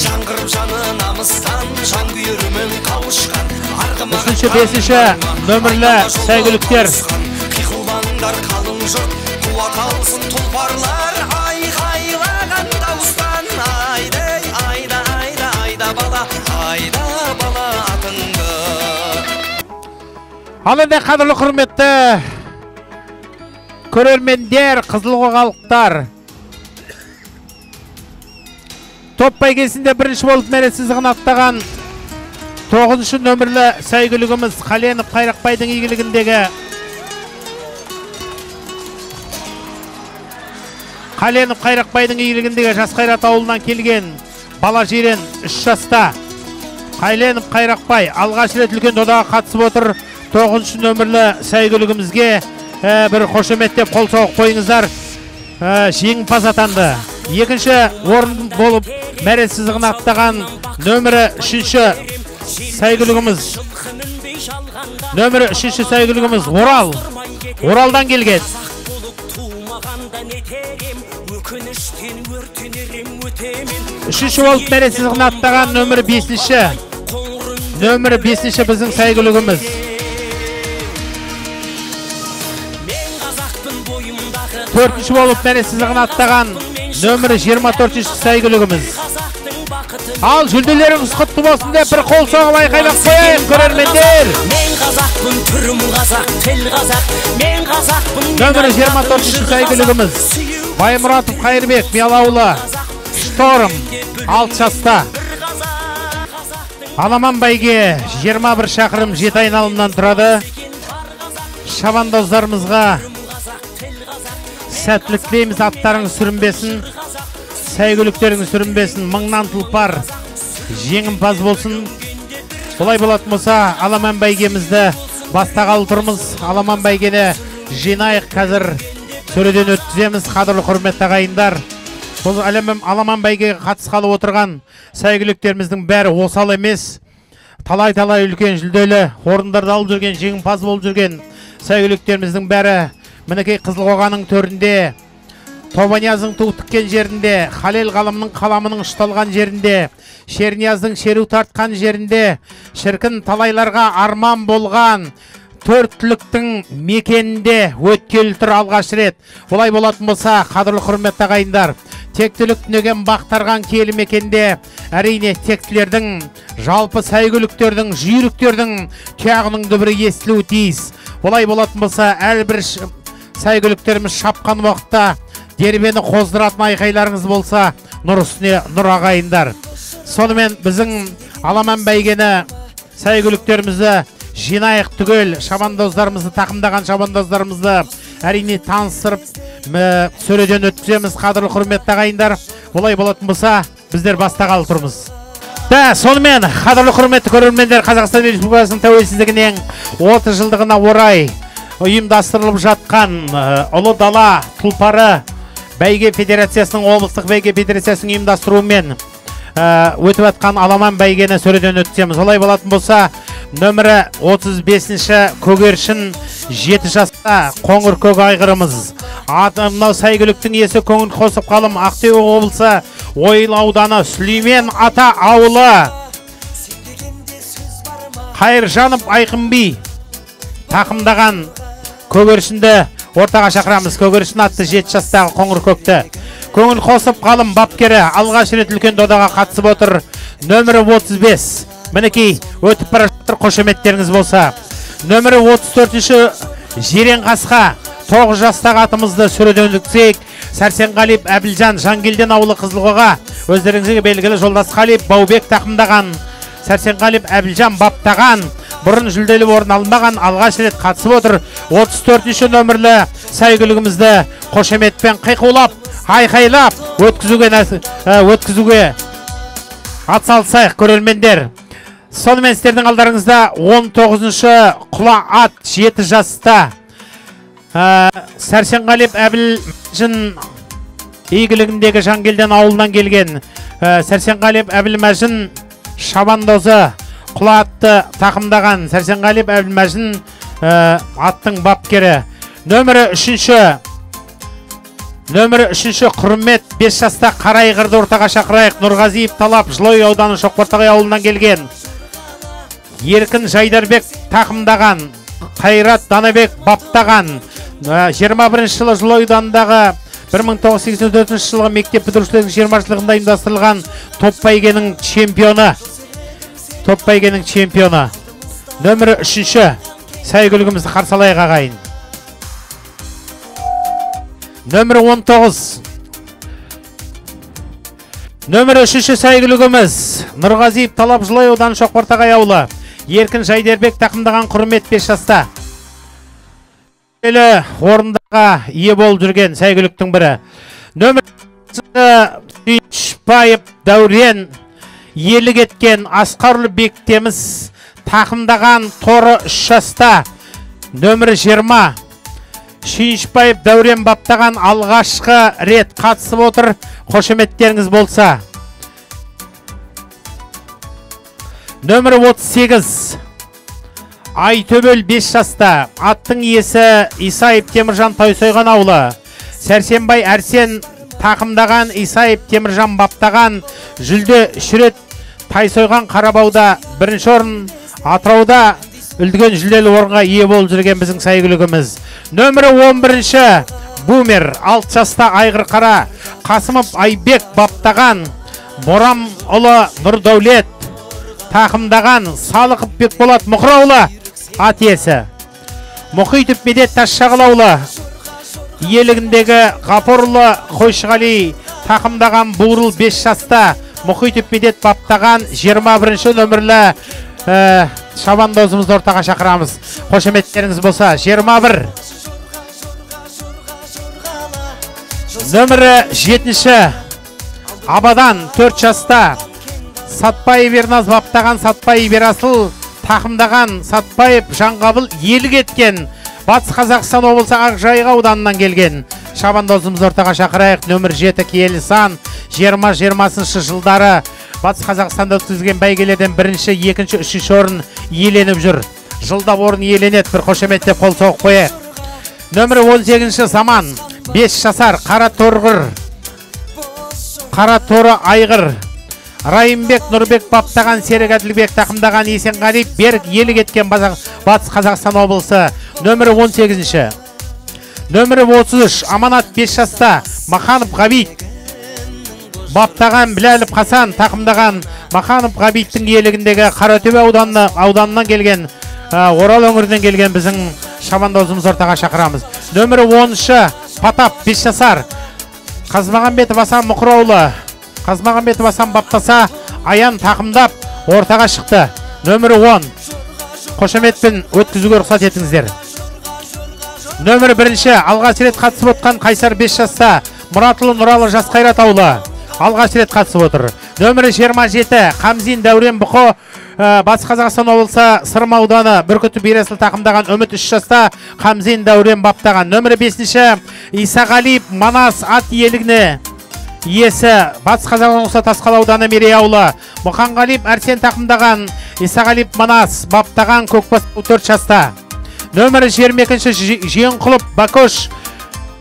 3-ші, 5-ші нөмірлі сәйгүліктер. Ал енді қадірлі құрметті көрермендер, қызылқоғалықтар, топ бәйгесінде бірінші болып мәре сызығын аттаған 9-ші нөмірлі сәйгүлігіміз Қаленов Қайрақбайдың игілігіндегі Жас Қайрат ауылынан келген бала жирен 3 жаста Қаленов Қайрақбай алғаш рет үлкен додаға қатысып отыр. 9-ші нөмірлі сәйгүлігімізге бір қошеметтеп қол соғып қойыңыздар. Жеңімпаз атанды. Екінші орын болып мәре сызығын аттаған нөмірі 3-ші сәйгүлігіміз Оралдан келген. Үшінші болып мәре сызығын аттаған нөмірі 5-ші біздің сәйгүлігіміз. Төртінші болып мәре сызығын аттаған нөмірі 24-ші сәйгүлігіміз. Ал жүлделеріңіз құтты болсын деп бір қол соғып айқайлап қояйық көрермендер. Мен қазақпын, түрім қазақ, тіл қазақ. Мен қазақпын. Нөмірі 24-ші сәйгүлігіміз. Баймұратов Қайырбек, Мелауылы, Шторм, 6 жаста. Аламан бәйге 21 шақырым 7 айналымнан тұрады. Шабандоздарымызға сәттілік тілейміз, аттарыңыз сүрінбесін, сәйгүліктеріңіз сүрінбесін, мыңнан тұлпар жеңімпаз болсын. Олай болатын болса, аламан бәйгемізді бастағалы тұрмыз. Аламан бәйгені жинайық, қазір сөреден өткіземіз. Қадірлі құрметті ағайындар, бұл аламан бәйгеге қатысқалы отырған сәйгүліктеріміздің бәрі осал емес. Талай-талай үлкен жүлделі орындарды алып жүрген, жеңімпаз болып жүрген сәйгүліктеріміздің бәрі мінекей Қызылқоғаның төрінде, Тобанияздың ту тіккен жерінде, Халел ғалымның қаламының ұшталған жерінде, Шернияздың шеру тартқан жерінде, шіркін талайларға арман болған төрт түліктің мекенінде өткелі тұр алғаш рет. Олай болатын болса, қадірлі құрметті ағайындар, тектілік түнеген бақтарған киелі мекенде әрине тектілердің, жалпы сәйгүліктердің, жүйріктердің тұяғының дүбірі естілуі тиіс. Олай болатын болса, әрбір сәйгүліктеріміз шапқан уақытта дербені қоздыратын айқайларыңыз болса, нұр үстіне нұр ағайындар. Сонымен біздің аламан бәйгені сәйгүліктерімізді жинайық түгел, шабандоздарымызды, тақымдаған шабандоздарымызды әрине таныстырып, сөреден өткіземіз, қадірлі құрметті ағайындар. Олай болатын болса, біздер бастағалы тұрмыз. Сонымен, қадірлі құрметті көрермендер, Қазақстан Республикасының тәуелсіздігінің 30 жылдығына орай ұйымдастырылып жатқан Ұлы Дала Тұлпары бәйге федерациясының, облыстық бәйге федерациясының ұйымдастыруымен өтіп атқан аламан бәйгені сөреден өткіземіз. Олай болатын болса, нөмірі 35-ші көгершін 7 жаста қоңыр көк айғырымыз. Мынау сәйгүліктің иесі көңіл қосып қалым Ақтөбе облысы Ойыл ауданы Сүлеймен ата ауылы Қайыржанов Айқынби тақымдаған көгершінді ортаға шақырамыз. Көгершін атты 7 жастағы қоңыр көкті. Көңіл қосып қалым бапкері алғаш рет үлкен додаға қатысып отыр. Нөмірі 35. Мінекей өтіп бара жатыр, қошеметтеріңіз болса. Нөмірі 34-ші Жирен Қасқа 9 жастағы атымызды сөреден өткізейік. Сәрсенғалиев Әбілжан Жангелден ауылы Қызылқоға өздеріңізге белгілі Жолдасқалиев Баубек тақымдаған. Сәрсенғалиев Әбілжан баптаған, бұрын жүлделі орын алынбаған, алғаш рет қатысып отыр. 34-ші нөмірлі сәйгүлігімізді қошеметпен қиқулап, айқайлап өткізуге атсалысайық көрермендер. Сонымен сіздердің алдарыңызда 19-шы құла ат 7 жаста Сәрсенғалиев Әбілмәжін игілігіндегі Жангелден ауылынан келген Сәрсенғалиев Әбілмәжін шабандозы құла атты тақымдаған Сәрсенғалиев Әбілмәжін аттың бапкері. Нөмірі 3-ші Құрмет 5 жаста Қарайғырды ортаға шақырайық. Нұрғазиев Талап Жылой ауданы Шоқпартағай ауылынан келген. Еркін Жайдарбек тақымдаған, Қайрат Данабек баптаған. 21 жылы Жылой ауданындағы 1984 жылғы мектеп бітірушілердің 20 жылығында ұйымдастырылған топ бәйгенің чемпионы. Нөмірі 3-ші сәйгүлігімізді қарсалайық ағайын. Нөмірі 19. Нөмірі 3-ші сәйгүлігіміз Нұрғазиев Талап Жылой ауданы Шоқпартағай ауылы. Еркін Жайдарбек тақымдаған Құрмет 5 жаста. Орындаға ие болып жүрген сәйгүліктің бірі. Нөмірі Сүйіншбаев Дәурен елі кеткен Асқарлы Бектеміз тақымдаған Торы 3 жаста. Нөмірі 20. Сүйіншбаев Дәурен баптаған алғашқы рет қатысып отыр. Қошеметтеріңіз болса. Нөмірі 38. Айтөбел 5 жаста. Аттың иесі Исаев Теміржан Тайсойған ауылы. Сәрсенбай Әрсен тақымдаған Исаев Теміржан баптаған жүлде 3 рет Тайсойған Қарабауда 1-ші орын, Атырауда үлдіген жүлделі орынға ие болып жүрген біздің сәйгүлігіміз. Нөмірі 11-ші Бумер 6 жаста Айғыр Қара Қасымов Айбек баптаған Борам ұлы Нұрдәулет тақымдаған Салықов Бекболат Мұқыраулы ат иесі. Мұхитов Медет Тасшағылаулы иелігіндегі Ғапорлы Қойшығали тақымдаған Буырыл 5 жаста Мұхитов Медет баптаған 21-ші нөмірлі шабандозымызды ортаға шақырамыз. Қошеметтеріңіз болса. 21. Нөмірі 7-ші Абадан 4 жаста Сатпаев Ерназ баптаған Сатпаев Ерасыл тақымдаған Сатпаев Жанғабыл елі кеткен Батыс Қазақстан облысы Ақжайық ауданынан келген шабандозымыз ортаға шақырайық. Нөмір 7 киелі сан 20-20 жылдары Батыс Қазақстанда өткізген бәйгелерден 1-ші, 2-ші, 3-ші орын иеленіп жүр. Жылда орын иеленеді, бір қошеметтеп қол соғып қойы. Нөмірі 18-ші Заман 5 жасар Қара Торы Айғыр Райымбек Нұрбек баптаған Серік Әділбек тақымдаған Есенғалиев Берік елі кеткен Батыс Қазақстан облысы. Нөмірі 18-ші. Нөмірі 33 Аманат 5 жаста Маханов Ғабит баптаған Біләліп Қасан тақымдаған Маханов Ғабиттің иелігіндегі Қаратөбе ауданынан келген, Орал өңірінен келген біздің шабандозымыз ортаға шақырамыз. Нөмірі 10-шы Патап 5 жасар Қазмағамбетов Асан Мұқыраулы. Қазмағамбетов Асан баптаса, Аян тақымдап ортаға шықты. Нөмірі 10. Қошеметпен өткізуге рұқсат етіңіздер. Нөмірі 1-ші алғаш рет қатысып отқан Қайсар 5 жаста Мұратұлы Нұралы Жас Қайрат ауылы. Алғаш рет қатысып отыр. Нөмірі 27 Қамзин Дәурен Бұқо Батыс Қазақстан облысы Сырым ауданы Бүркіті Биресіл тақымдаған Үміт 3 жаста Қамзин Дәурен баптаған. Нөмірі 5-ші Исағалиев Манас ат иелігіне иесі Батыс Қазақстан облысы Тасқала ауданы Мерей ауылы. Мұханғалиев Әрсен тақымдаған Исағалиев Манас баптаған Көкбас 4 жаста. Нөмірі 22-ші Жиенқұлып Бакош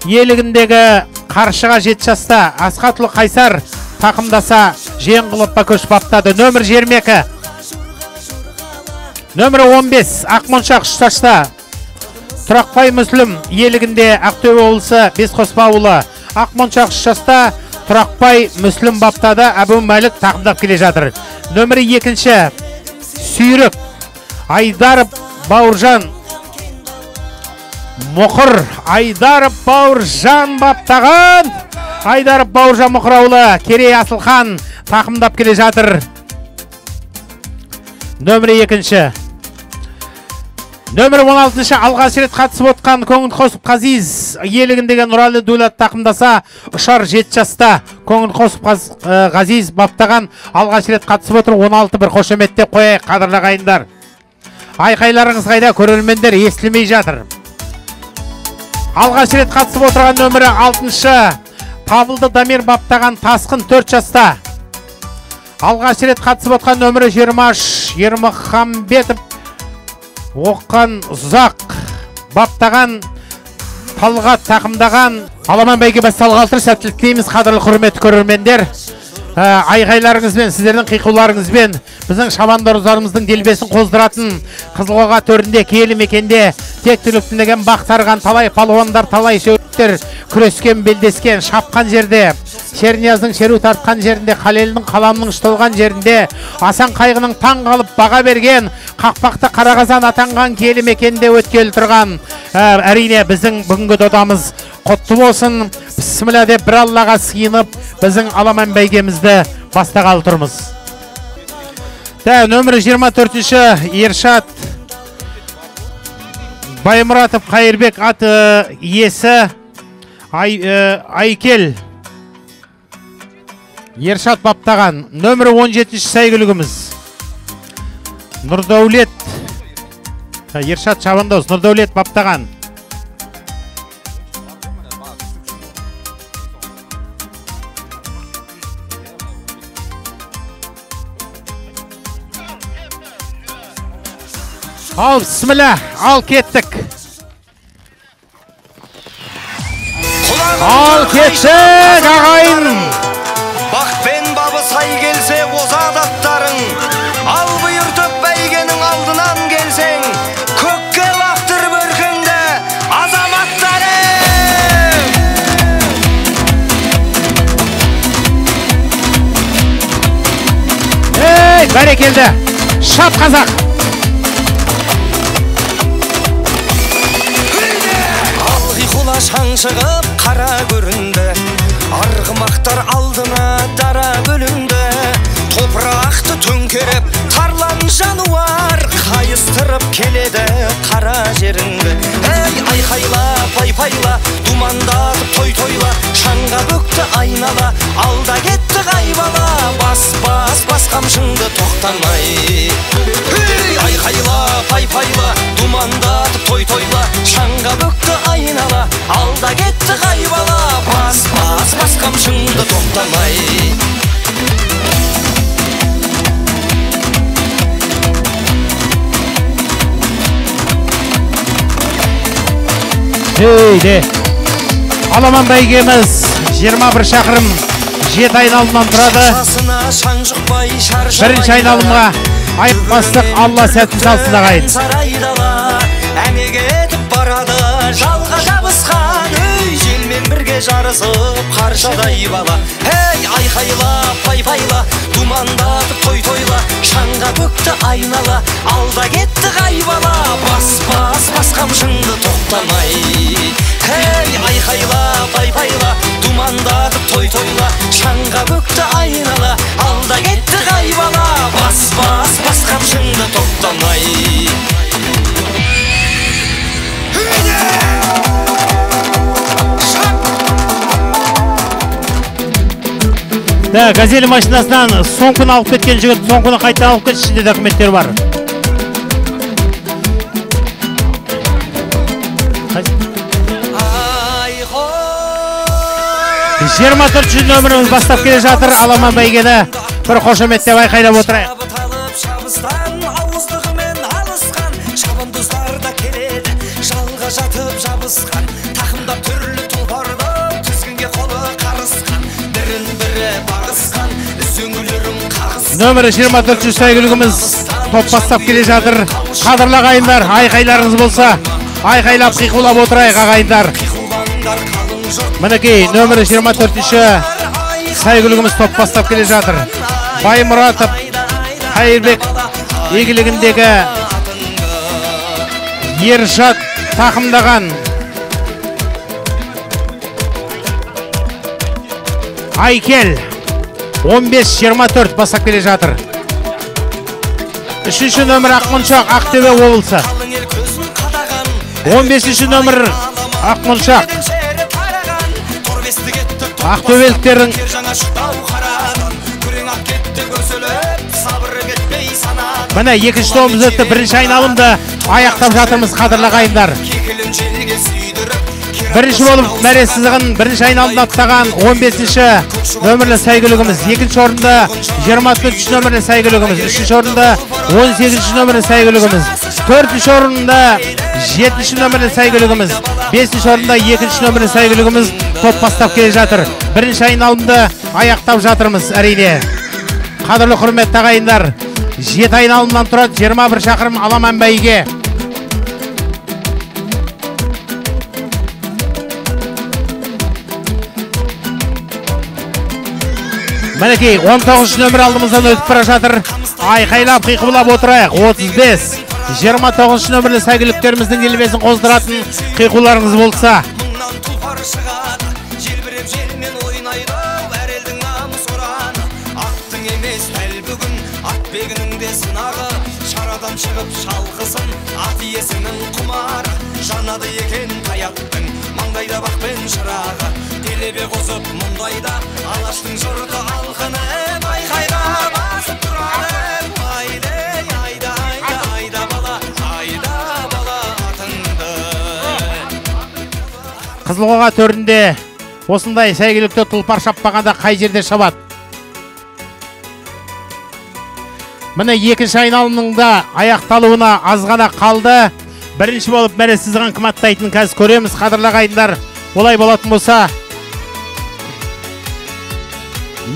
иелігіндегі Қаршыға 7 жаста Асқатұлы Қайсар тақымдаса Жиенқұлып Бакош баптады. Нөмірі 22. Нөмірі 15 Ақмоншақ 3 жаста Тұрақбай Мүслім иелігінде Ақтөбе облысы Бесқоспа ауылы. Ақмоншақ 3 жаста Тұрақбай Мүслім баптады. Әбу Мәлік тақымдап келе жатыр. Нөмірі 2-ші Сүйрік Айдарып Бауыржан Мұқыр Айдарып Бауыржан баптаған. Айдарып Бауыржан Мұқыраулы Керей Асылхан тақымдап келе жатыр. Нөмірі 2-ші. Нөмірі 16-ші алғаш рет қатысып отқан Көңіл Қосып Қазиз иелігіндегі Нұралы Дулат тақымдаса Ұшар 7 жаста Көңіл Қосып Қазиз баптаған. Алғаш рет қатысып отыр. 16 бір қошеметте қойайық қадірлі ағайындар. Айқайларыңыз қайда, көрермендер естілмей жатыр. Алғаш рет қатысып отырған нөмірі 6-шы Табылды Дамир баптаған Тасқын 4 жаста. Алғаш рет қатысып отқан нөмірі 20 Ермұхамбетов Оққан Ұзақ баптаған Талғат тақымдаған. Аламан бәйге басталғалтыр, сәттілік дейміз қадірлі құрметті көрермендер. Айғайларыңызбен, сіздердің қиқуларыңызбен біздің шабандоздарымыздың делбесін қоздыратын Қызылқоға төрінде киелі мекенде тек түліктінеген бақтарған талай палуандар, талай сөйттер күрескен, белдескен, шапқан жерде, Шернияздың шеру тартқан жерінде, Қалелінің қаламның ұшталған жерінде, Асан Қайғының таң қалып баға берген, қақпақты Қарағазан атанған киелі мекенде өткелі тұрған. Әрине біздің бүгінгі додамыз құтты болсын. Бісміллә деп бір Аллаға сыйынып, біздің аламан бәйгемізді бастағалы тұрмыз. Нөмірі 24-ші Ершат Баймұратов Қайырбек ат иесі Айкел Ершат баптаған. Нөмірі 17-ші сәйгілігіміз Нұрдәулет Ершат шабандоз Нұрдәулет баптаған. Ал, бісміллә, ал кеттік. Ал кеттік, ағайын. Бақпен бабы сай келсе озат аттарың, ал бұйыртып бәйгенің алдынан келсең, көкке лақтырып өркенде азаматтарың. Ей, бәрекелді, шап қазақ. Шаң шығып қара көрінді, арғымақтар алдына дара бөлінді. Топырақты төңкеріп тарлан жануар, қайыстырып келеді қара жеріңді. Ей, айқайла, пайпайла, думандатып той-тойла, шаңға бөкті айнала, алда кетті қайбала, бас қамшыңды тоқтамай. Ей, айқайла, пайпайла, думандатып той-тойла, шаңға бөкті айнала, алда кетті қайбала, бас қамшыңды тоқтамай. Ейде, аламан бәйгеміз 21 шақырым 7 айналымнан тұрады. Бірінші айналымға айықпастық Алла сәтін салсын ағайын. Әне кетіп барады жалға жабысқан, үй желмен бірге жарысып қаршадай бала. Ей, айқайла, пай-пайла, думандатып той-тойла, шаңға көкті айнала, алда кетті қайбала. Бас қамшыңды тоқтамай. Ей, айқайла, пай-пайла, думандатып той-тойла, шаңға көкті айнала, алда кетті қайбала. Бас қамшыңды тоқтамай. Да, газель машинасынан соңқыны алып кеткен жігіт, соңқыны қайта алып кетті, ішінде документтер бар. 24 нөміріміз бастап келе жатыр. Аламан бәйгені бір қошеметтеп айқайлап отырайық. Жатып жабысқан, тақымдап түрлі тұлпарды, тізгінге қолы қарысқан, бірін-бірі бағысқан, үзеңгілерім қағысқан. Нөмірі 24 сәйгүлігіміз топ бастап келе жатыр. Қадірлі ағайындар, айқайларыңыз болса, айқайлап қиқулап отырайық ағайындар. Мінекей, нөмірі 24 сәйгүлігіміз топ бастап келе жатыр. Баймұратов, Қайырбек игілігіндегі Ержат тақымдаған Айкел 15-24 бастап келе жатыр. Үшінші нөмір Ақмоншақ, Ақтөбе облысы. 15-ші нөмір Ақмоншақ. Ақтөбеліктердің міне екінші тобымыз өтті, бірінші айналымды аяқтап жатырмыз қадірлі ағайындар. Бірінші болып мәресізігін бірінші айналымда аттаған 15-ші нөмірлі сәйгүлігіміз, екінші орында 24-ші нөмірлі сәйгүлігіміз, үшінші орында 18-ші нөмірлі сәйгүлігіміз, төртінші орында 7-ші нөмірлі сәйгүлігіміз, 5-ші орында 2-ші нөмірлі сәйгүлігіміз топ бастап келе жатыр. Бірінші айналымды аяқтап жатырмыз әрине. Қадірлі құрметті ағайындар, 7 айналымнан тұрады, 21 шақырым аламан бәйге. Мінекей, 19 нөмір алдымыздан өтіп бара жатыр. Айқайлап, қиқылап отырайық. 35-29 нөмірлі сәйгүліктеріміздің елбесін қоздыратын қиқуларыңыз болса. Шарадан шығып шалқысын, ат иесінің құмары, жанады екен таяқтың, маңдайда бақпен шырағы, делебе қосып мұндайда, алаштың жұрты алқынып, айқайға басып тұрады. Айда бала атыңды. Қызылқоға төрінде осындай сәйгүлікті тұлпар шаппағанда қай жерде шабады? Міне екінші айналымның да аяқталуына азғана қалды. Бірінші болып мәресізігін кім аттайтынын қазір көреміз қадірлі ағайындар. Олай болатын болса,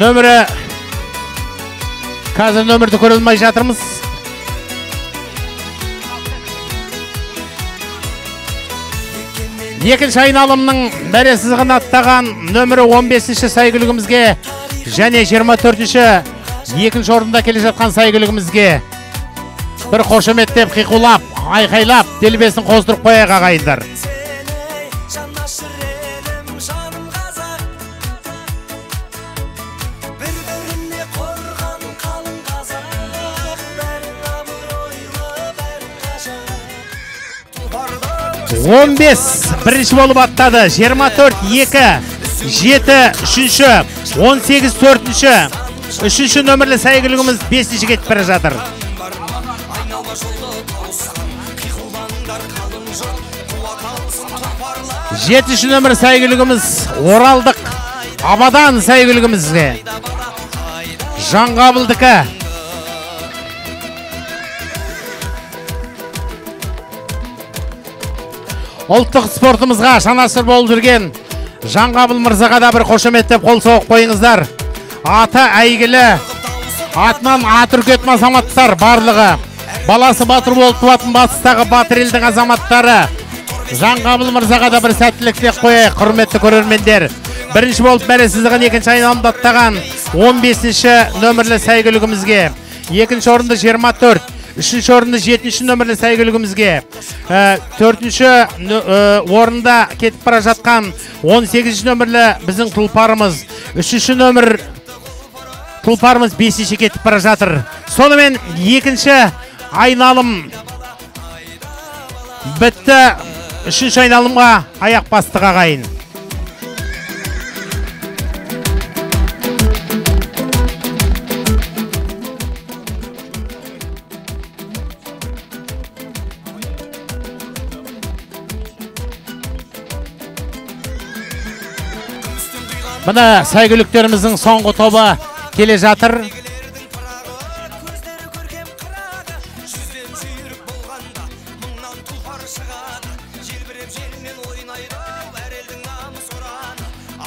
нөмірі қазір нөмірді көре алмай жатырмыз. Екінші айналымның мәресізігін аттаған нөмірі 15-ші сәйгүлігімізге және 24-ші екінші орында келе жатқан сәйгүлігімізге бір қошеметтеп, қиқулап, айқайлап, делбесін қоздырып қояйық ағайындар. Он бес бірінші болып аттады, 24-2, 7 үшінші, 18 төртінші, үшінші нөмірлі сәйгүлігіміз 5-ші кетіп бара жатыр. Жетінші нөмір сәйгүлігіміз Оралдық Абадан сәйгүлігімізге. Жанғабылдікі. Ұлттық спортымызға жанашыр болып жүрген Жанғабыл мырзаға да бір қошеметтеп қол соғып қойыңыздар. Аты әйгілі, атынан ат үркетін азаматтар барлығы. Баласы батыр болып туатын батыстағы батыр елдің азаматтары. Жанғабыл мырзаға да бір сәттілік тілеп қояйық, құрметті көрермендер. Бірінші болып мәре сызығын екінші айналымда аттаған 15-ші нөмірлі сәйгүлігімізге, екінші орынды 24, үшінші орынды 7-ші нөмірлі сәйгүлігімізге, төртінші орында кетіп бара жатқан 18-ші нөмірлі біздің тұлпарымыз, үшінші нөмір тұлпарымыз 5-ші кетіп бара жатыр. Сонымен екінші айналым бітті. Үшінші айналымға аяқ бастық ағайын. Мына сәйгүліктеріміздің соңғы тобы келе жатыр.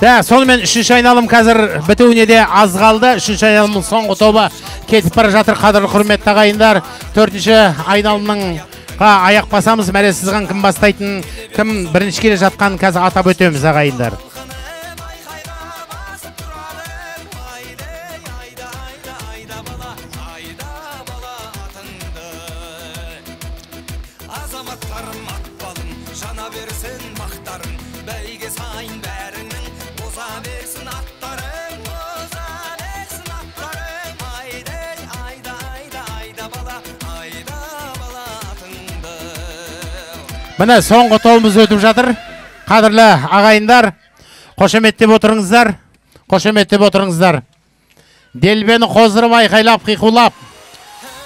Сонымен үшінші айналым қазір бітуіне де аз қалды. Үшінші айналымның соңғы тобы кетіп бара жатыр, қадірлі құрметті ағайындар. Төртінші айналымға аяқ басамыз. Мәре сызған кім бастайтын, кім бірінші келе жатқан қазір атап өтеміз ағайындар. Міне соңғы тобымыз өтіп жатыр. Қадірлі ағайындар, қошеметтеп отырыңыздар. Қошеметтеп отырыңыздар. Делбені қоздырып айқайлап қиқулап.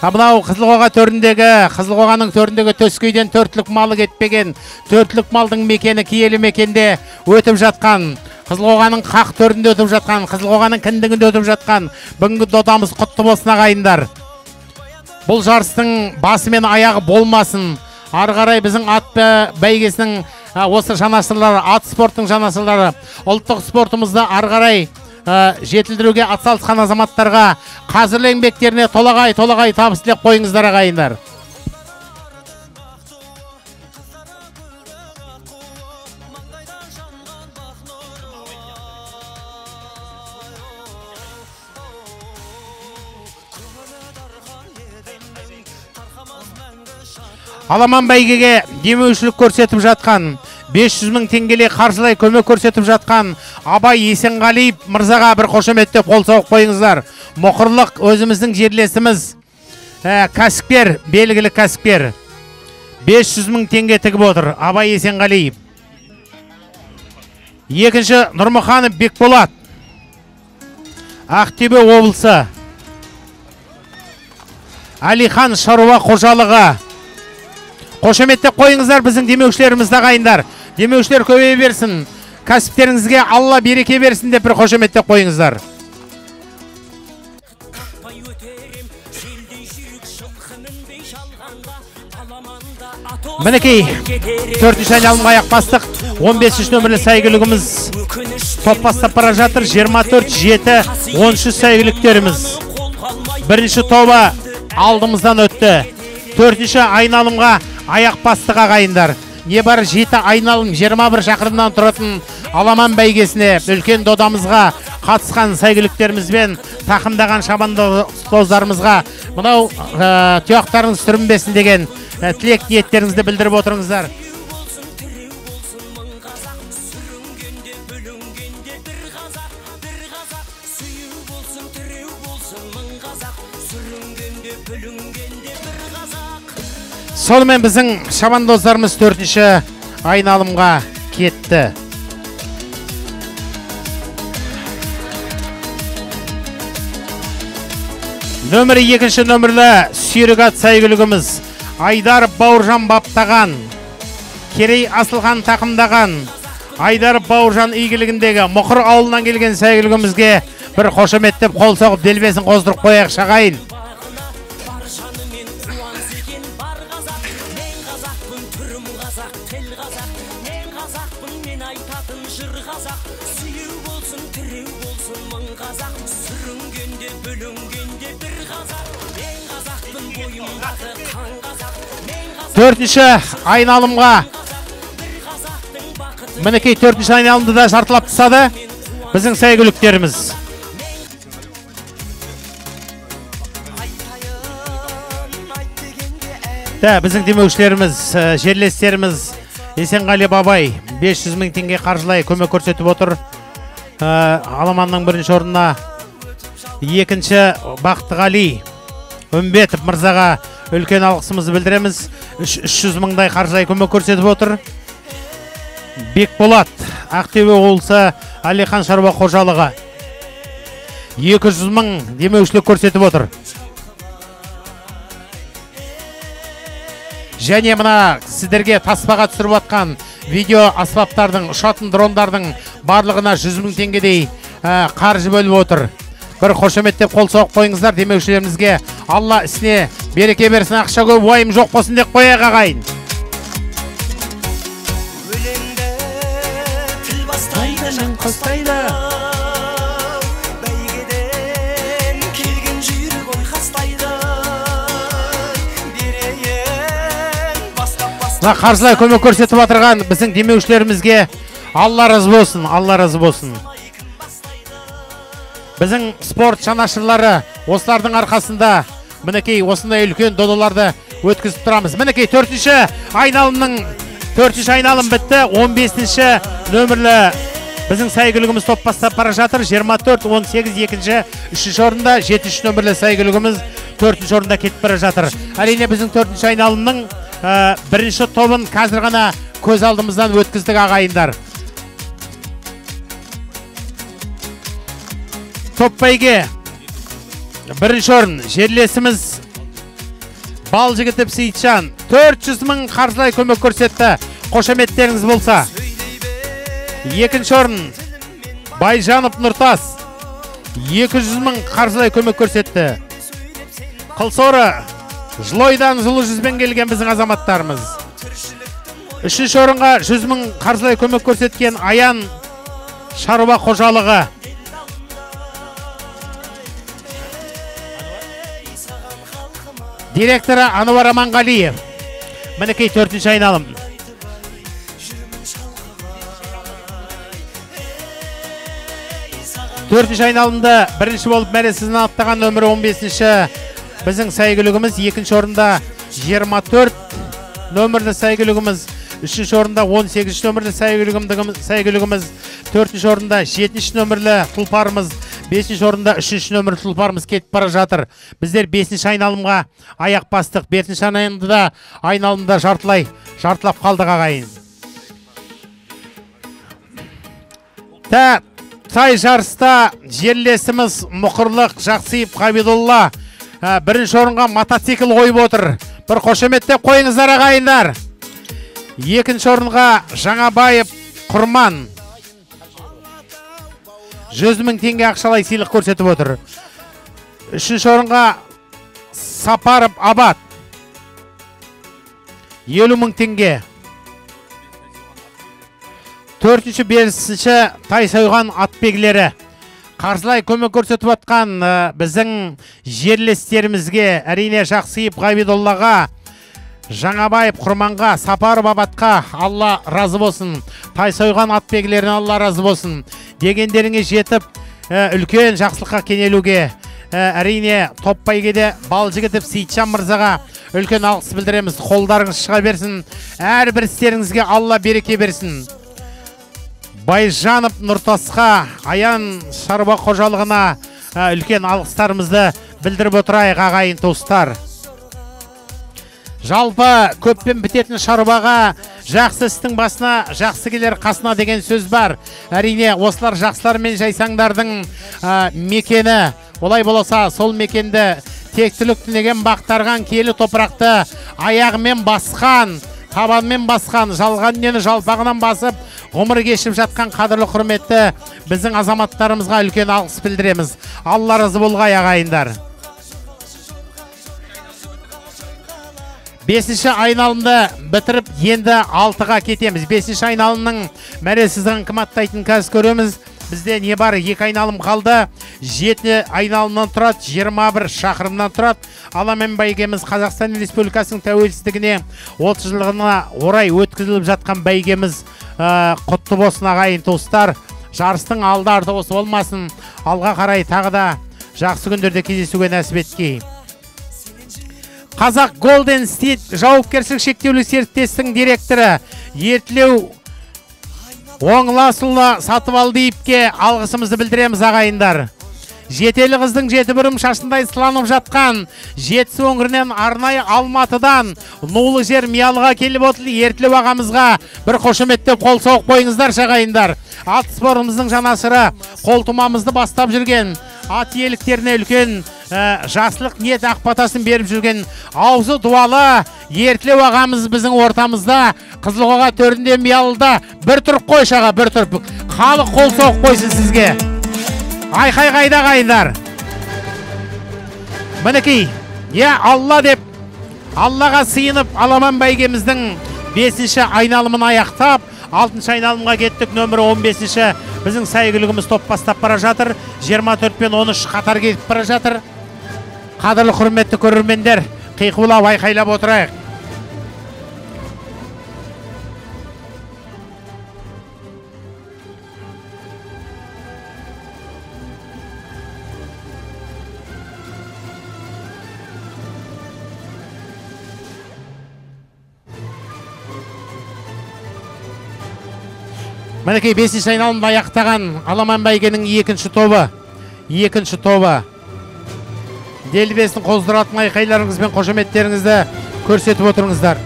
Мынау Қызылқоғаның төріндегі төскейден төртлік малы кетпеген, төртлік малдың мекені киелі мекенде өтіп жатқан, Қызылқоғаның қақ төрінде өтіп жатқан, Қызылқоғаның кіндігінде өтіп жатқан бүгінгі додамыз құтты болсын ағайындар. Бұл жарыстың басы мен аяғы болмасын. Ары қарай біздің ат бәйгесінің осы жанашырлары, ат спорттың жанашырлары, ұлттық спортымызды ары қарай жетілдіруге атсалысқан азаматтарға қазірлі еңбектеріне толағай табыс тілеп қойыңыздар ағайындар. Аламан бәйгеге демеушілік көрсетіп жатқан, 500 мың теңгелей қаржылай көмек көрсетіп жатқан Абай Есенғалиев мырзаға бір қошеметтеп қол соғып қойыңыздар. Мұқырлық өзіміздің жерлесіміз, кәсіпкер, белгілі кәсіпкер. 500 мың теңге тігіп отыр Абай Есенғалиев. Екінші Нұрмұханов Бекболат, Ақтөбе облысы. Алихан шаруа қожалығы. Қошеметтеп қойыңыздар біздің демеушілерімізді ағайындар. Демеушілер көбейе берсін. Кәсіптеріңізге Алла береке берсін деп бір қошеметтеп қойыңыздар. Мінекей, 4-ші айналымға аяқ бастық. 15-ші нөмірлі сәйгүлігіміз топ бастап бара жатыр. 24-7 13 сәйгүліктеріміз. Бірінші тобы алдымыздан өтті. 4-ші айналымға аяқ бастық ағайындар. Не бар 7 айналым 21 шақырымнан тұратын Аламан бәйгесіне үлкен додамызға қатысқан сәйгүліктерімізбен тақымдаған шабандоздарымызға мынау тұяқтарыңыз сүрінбесін деген тілек ниеттеріңізді білдіріп отырыңыздар. Сонымен біздің шабандоздарымыз 4-ші айналымға кетті. Нөмірі 2-ші нөмірлі сүйрік ат сәйгүлігіміз Айдар Бауыржан баптаған, Керей Асылхан тақымдаған, Айдар Бауыржан игілігіндегі Мұқыр ауылынан келген сәйгүлігімізге бір қошеметтеп қол соғып делбесін қоздырып қояйық шағайын. Төртінші айналымға мінекей 4-ші айналымды да жартылап тастады біздің сәйгүліктеріміз. Біздің демеушілеріміз, жерлестеріміз Есенғали Бабай 500 000 теңге қаржылай көмек көрсетіп отыр. Аламанның бірінші орнына екінші Бақтығали Үмбетов мырзаға үлкен алғысымызды білдіреміз. 300 000 қаржылай көмек көрсетіп отыр. Бекболат Ақтөбе облысы Алихан шаруа қожалығы 200 000 демеушілік көрсетіп отыр. Және мына сіздерге таспаға түсіріп атқан видео аспаптардың, ұшатын дрондардың барлығына 100 000 теңгедей қаржы бөліп отыр. Бір қошеметтеп қол соғып қойыңыздар демеушілерімізге. Алла ісіне береке берсін, ақша көп, уайым жоқ болсын деп қояйық ағайын. Өлеңді тіл бастайды, жан қостайды. Бәйгеден келген жүйрік ой қастайды. Қаржылай көмек көрсетіп отырған біздің демеушілерімізге Алла разы болсын, Алла разы болсын. Біздің спорт жанашырлары осылардың арқасында мінекей осындай үлкен додаларды өткізіп тұрамыз. Мінекей 4-ші айналым бітті. 15-ші нөмірлі біздің сәйгүлігіміз топ бастап бара жатыр. 24-18 2-ші, 3-ші орында, 7-ші нөмірлі сәйгүлігіміз 4-ші орында кетіп бара жатыр. Әрине біздің 4-ші айналымның бірінші тобын қазір ғана көз алдымыздан өткіздік ағайындар. Топ бәйге бірінші орын жерлесіміз Балжігітіп Сейітжан 400 000 қаржылай көмек көрсетті. Қошеметтеріңіз болса. Екінші орын Байжанов Нұртас 200 000 қаржылай көмек көрсетті. Қылсоры Жылойдан жылы жүзбен келген біздің азаматтарымыз. Үшінші орынға 100 000 қаржылай көмек көрсеткен Аян шаруа қожалығы. Директоры Ануар Аманғалиев. Мінекей 4-ші айналым. Төртінші айналымда бірінші болып мәресізін аттаған нөмірі 15-ші біздің сәйгүлігіміз. Екінші орында 24 нөмірлі сәйгүлігіміз. Үшінші орында 18 нөмірлі сәйгүлігіміз. Төртінші орында 7 нөмірлі тұлпарымыз. 5 орында 3 нөмірлі тұлпарымыз кетіп бара жатыр. Біздер 5-ші айналымға аяқ бастық. 5-ші айналымда жартылап қалдық ағайын. Сай жарыста жерлесіміз Мұқырлық Жақсиев Қабидолла бірінші орынға мотоцикл қойып отыр. Бір қошеметтеп қойыңыздар ағайындар. Екінші орынға Жаңабаев Құрман 100 000 теңге ақшалай сыйлық көрсетіп отыр. Үшінші орынға Сапаров Абат 50 000 теңге. Төртінші, бесінші Тайсойған атбегілері. Қаржылай көмек көрсетіп атқан біздің жерлестерімізге, әрине Жақсиев Ғабидоллаға, Жаңабаев Құрманға, Сапаров Абатқа Алла разы болсын. Тайсойған атбегілеріне Алла разы болсын. Дегендеріңе жетіп, үлкен жақсылыққа кенелуге, әрине топ бәйгеде Балжігітіп Сейітжан мырзаға үлкен алғыс білдіреміз. Қолдарыңыз шыға берсін. Әрбір істеріңізге Алла береке берсін. Байжанов Нұртасқа, Аян шаруа қожалығына үлкен алғыстарымызды білдіріп отырайық ағайын туыстар. Жалпы көппен бітетін шаруаға жақсы істің басына, жақсы келер қасына деген сөз бар. Әрине осылар жақсылар мен жайсаңдардың мекені. Олай болса сол мекенді тектілік түнеген бақтарған киелі топырақты аяғымен басқан, табанмен басқан, жалған нені жалпағынан басып, ғұмыр кешіп жатқан қадірлі құрметті біздің азаматтарымызға үлкен алғыс білдіреміз. Алла разы болғай ағайындар. 5-ші айналымды бітіріп, енді 6-ға кетеміз. 5-ші айналымның мәресіздің қыматтайтын қазір көреміз. Бізде не бар? 2 айналым қалды. 7 айналымнан тұрады, 21 шақырымнан тұрады. Аламан бәйгеміз Қазақстан Республикасының тәуелсіздігіне 30 жылдығына орай өткізіліп жатқан бәйгеміз құтты болсын ағайын туыстар. Жарыстың алды арты осы болмасын. Алға қарай тағы да жақсы күндерде кездесуге нәсіп еткей. Қазақ Golden State жауапкершілігі шектеулі серіктестігінің директоры Ертілеу Оңласұлы Сатыбалдиевке алғысымызды білдіреміз ағайындар. Жетелі қыздың жеті бұрым шашындай сыланып жатқан Жетісу өңірінен арнайы Алматыдан нулы жер Миялыға келіп отылы Ертілеу ағамызға бір қошеметтеп қол соғып қойыңыздар шағайындар. Ат спорымыздың жанашыры қолтумамызды бастап жүрген, ат иеліктеріне үлкен жасылық ниет ақпатасын беріп жүрген аузы дуалы Ертілеу ағамыз біздің ортамызда. Қызылқоға төрінде Миялыда бір тұрып қой шаға, бір тұрып. Халық қол соғып қойсын сізге. Айқай қайда қайындар. Мінекей, Алла деп, Аллаға сыйынып Аламан бәйгеміздің 5-ші айналымын аяқтап, 6-шы айналымға кеттік. Нөмірі 15-ші біздің сәйгілігіміз топ бастап бара жатыр. 24 пен 13 қатар кетіп бара жатыр. Қадірлі құрметті көрермендер, қиқулап айқайлап отырайық. Мінекей 5-ші айналымды аяқтаған Аламан бәйгенің екінші тобы. Делбесін қоздыратын айқайларыңыз бен қошеметтеріңізді көрсетіп отырыңыздар.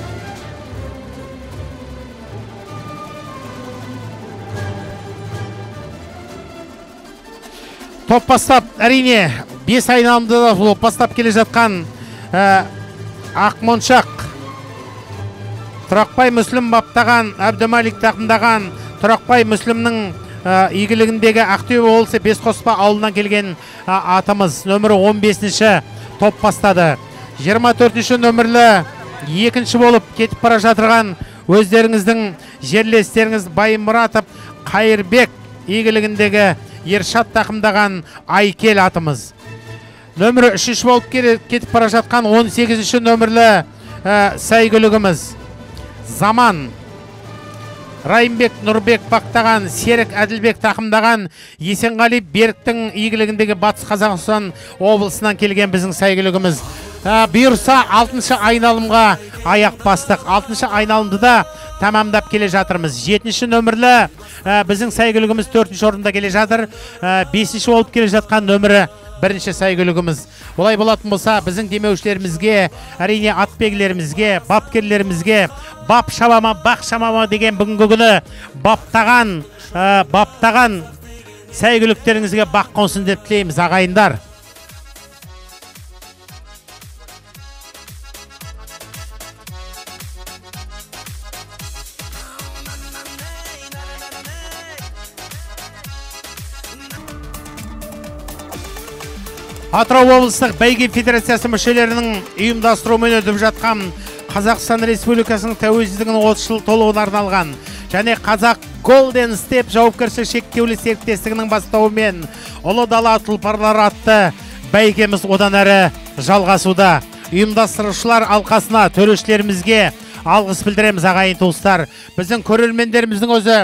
Топ бастап, әрине 5 айналымды да бастап келе жатқан Ақмоншақ Тұрақбай Мүслім баптаған, Әбдімалик тақымдаған Тұрақбай Мүслімнің игілігіндегі Ақтөбе облысы Бесқоспа ауылынан келген атымыз нөмірі 15-ші топ бастады. 24-ші нөмірлі екінші болып кетіп бара жатырған өздеріңіздің жерлестеріңіз Байымұратов Қайырбек игілігіндегі Ершат тақымдаған Айкел атымыз. Нөмірі 3-ші болып кетіп бара жатқан 18-ші нөмірлі сәйгүлігіміз Заман Райымбек Нұрбек бақтаған, Серік Әділбек тақымдаған Есенғали Беріктің игілігіндегі Батыс Қазақстан облысынан келген біздің сәйгілігіміз. Бұйырса 6-шы айналымға аяқ бастық. 6-шы айналымды да тамамдап келе жатырмыз. 7-ші нөмірлі біздің сәйгілігіміз 4-ші орында келе жатыр. 5-ші болып келе жатқан нөмірі 1-ші сәйгілігіміз. Олай болатын болса, біздің демеушілерімізге, әрине атбегілерімізге, бапкерлерімізге, бап шабама, бақ шабама деген бүгінгі күні баптаған сәйгіліктеріңізге бақ қонсын деп тілейміз ағайындар. Атырау облыстық бәйге федерациясы мүшелерінің ұйымдастыруымен өтіп жатқан Қазақстан Республикасының тәуелсіздігінің 30 жыл толуына арналған және Қазақ Golden State жауапкершілігі шектеулі серіктестігінің бастауымен Ұлы дала тұлпарлары атты бәйгеміз одан әрі жалғасуда. Ұйымдастырушылар алқасына, төрешілерімізге алғыс білдіреміз ағайын туыстар. Біздің көрермендеріміздің өзі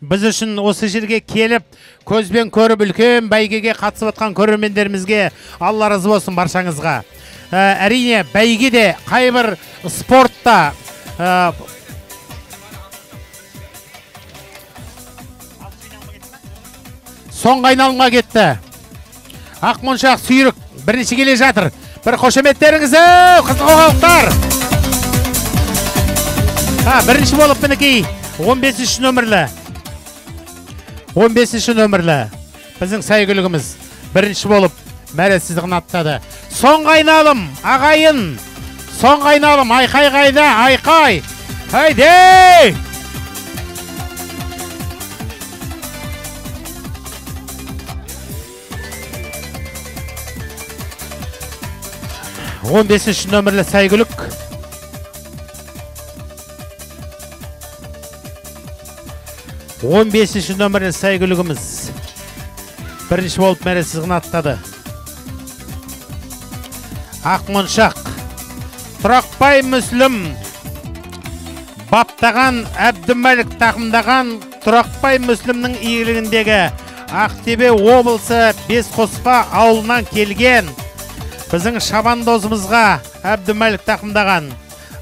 біз үшін осы жерге келіп, көзбен көріп үлкен бәйгеге қатысып отқан көрермендерімізге Алла разы болсын баршаңызға. Әрине, бәйге де қайбір спортта соңғы айналымға кетті. Ақмоншақ Сүйрік бірінші келе жатыр. Бір қошеметтеріңізді, қызылқоғалықтар. Бірінші болып мінекей 15-ші нөмірлі. 15-ші нөмірлі біздің сәйгүлігіміз бірінші болып мәресіздігін аттады. Соңғы айналым, ағайын. Соңғы айналым, айқай қайда, айқай. Хайде! 15-ші нөмірлі сәйгүлік. Он бесінші нөмірлі сәйгүлігіміз бірінші болып мәресіздігін аттады. Ақмоншақ Тұрақбай Мүслім баптаған Әбдімәлік тақымдаған Тұрақбай Мүслімнің игілігіндегі Ақтөбе облысы Бесқоспа ауылынан келген біздің шабандозымызға Әбдімәлік тақымдаған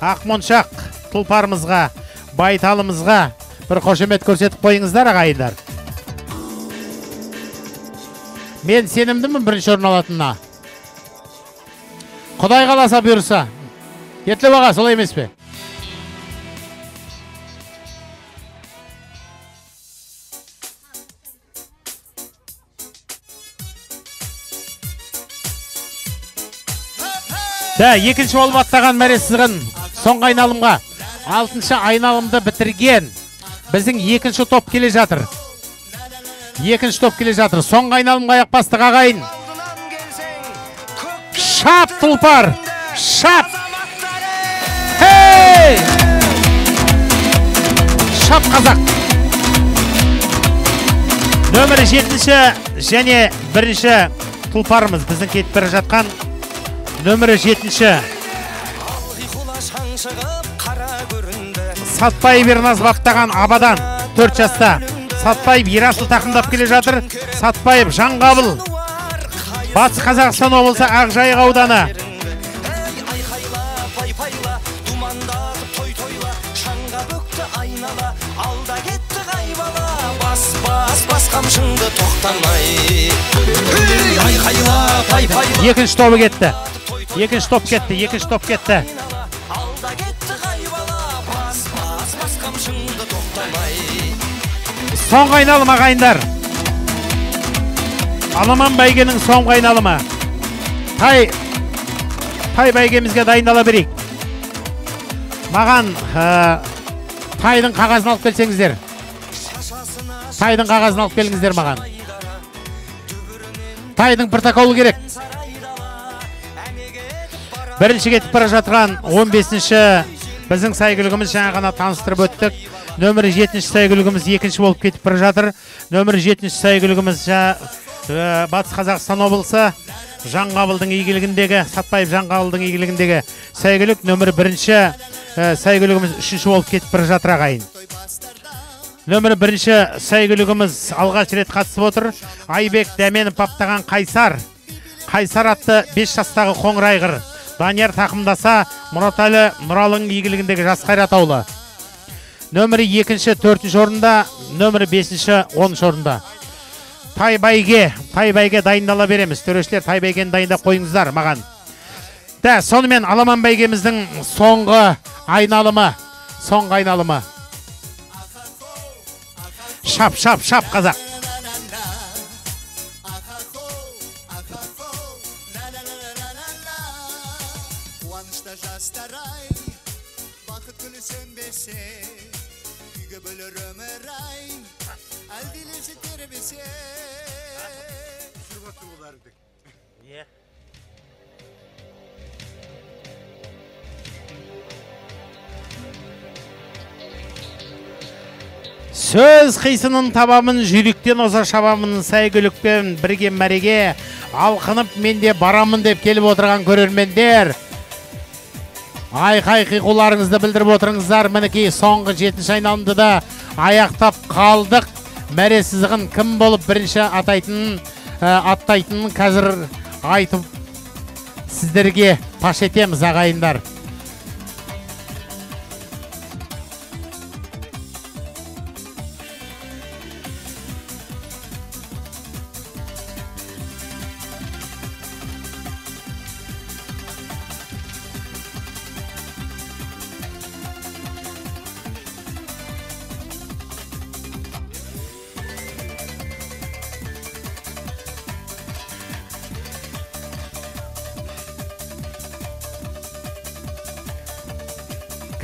Ақмоншақ тұлпарымызға, байталымызға бір қошемет көрсетіп қойыңыздар ағайындар. Мен сенімдімін бірінші орын алатынына. Құдай қаласа бұйырса. Етлеп аға, солай емес пе? Да, екінші болып аттаған мәресізгін соңғы айналымға 6-шы айналымды бітірген біздің екінші топ келе жатыр. Екінші топ келе жатыр. Соңғы айналымға аяқ бастық ағайын. Шап тұлпар! Шап! Хей! Шап қазақ! Нөмірі 7-ші және 1-ші тұлпарымыз біздің кетіп бара жатқан нөмірі 7-ші Сатпаев Ерназ баптаған Абадан 4 жаста. Сатпаев Ерасыл тақымдап келе жатыр. Сатпаев Жаңғабыл Батыс Қазақстан облысы Ақжайық ауданы. Екінші тобы кетті. Екінші топ кетті. Екінші топ кетті. Соңғы айналым ағайындар. Аламан бәйгенің соңғы айналымы. Тай бәйгемізге дайындала берейік. Маған тайдың қағазын алып келсеңіздер. Тайдың қағазын алып келіңіздер маған. Тайдың протоколы керек. Бірінші кетіп бара жатқан 15-ші біздің сәйгүлігіміз жаңа ғана таныстырып өттік. Нөмірі 7-ші сәйгүлігіміз екінші болып кетіп бара жатыр. Нөмірі 7-ші сәйгүлігіміз Батыс Қазақстан облысы Жаңғабылдың игілігіндегі, Сатпаев Жаңғабылдың игілігіндегі сәйгүлік. Нөмірі 1-ші сәйгүлігіміз 3-ші болып кетіп бара жатыр ағайын. Нөмірі 1-ші сәйгүлігіміз алғаш рет қатысып отыр. Айбек Дәменов баптаған Қайсар. Қайсар атты 5 жастағы қоңыр айғыр. Данияр тақымдаса Мұратәлі Нұралың игілігіндегі жас қайрат аулы. Нөмірі 2-ші 4-ші орында, нөмірі 5-ші 10-ші орында. Тай бәйге дайындала береміз. Төрешілер тай бәйгені дайындап қойыңыздар маған. Да, сонымен Аламан бәйгеміздің соңғы айналымы. Шап қазақ. Сөз қисынын табамын, жүректен оза шабамын, сәйгүлікпен бірге мәреге алқынып менде барамын деп келіп отырған көрермендер. Айқай қиқуларыңызды білдіріп отырыңыздар. Мінекей соңғы 7-ші айналымды да аяқтап қалдық. Мәресізігін кім болып бірінші аттайтынын қазір айтып сіздерге паш етеміз ағайындар.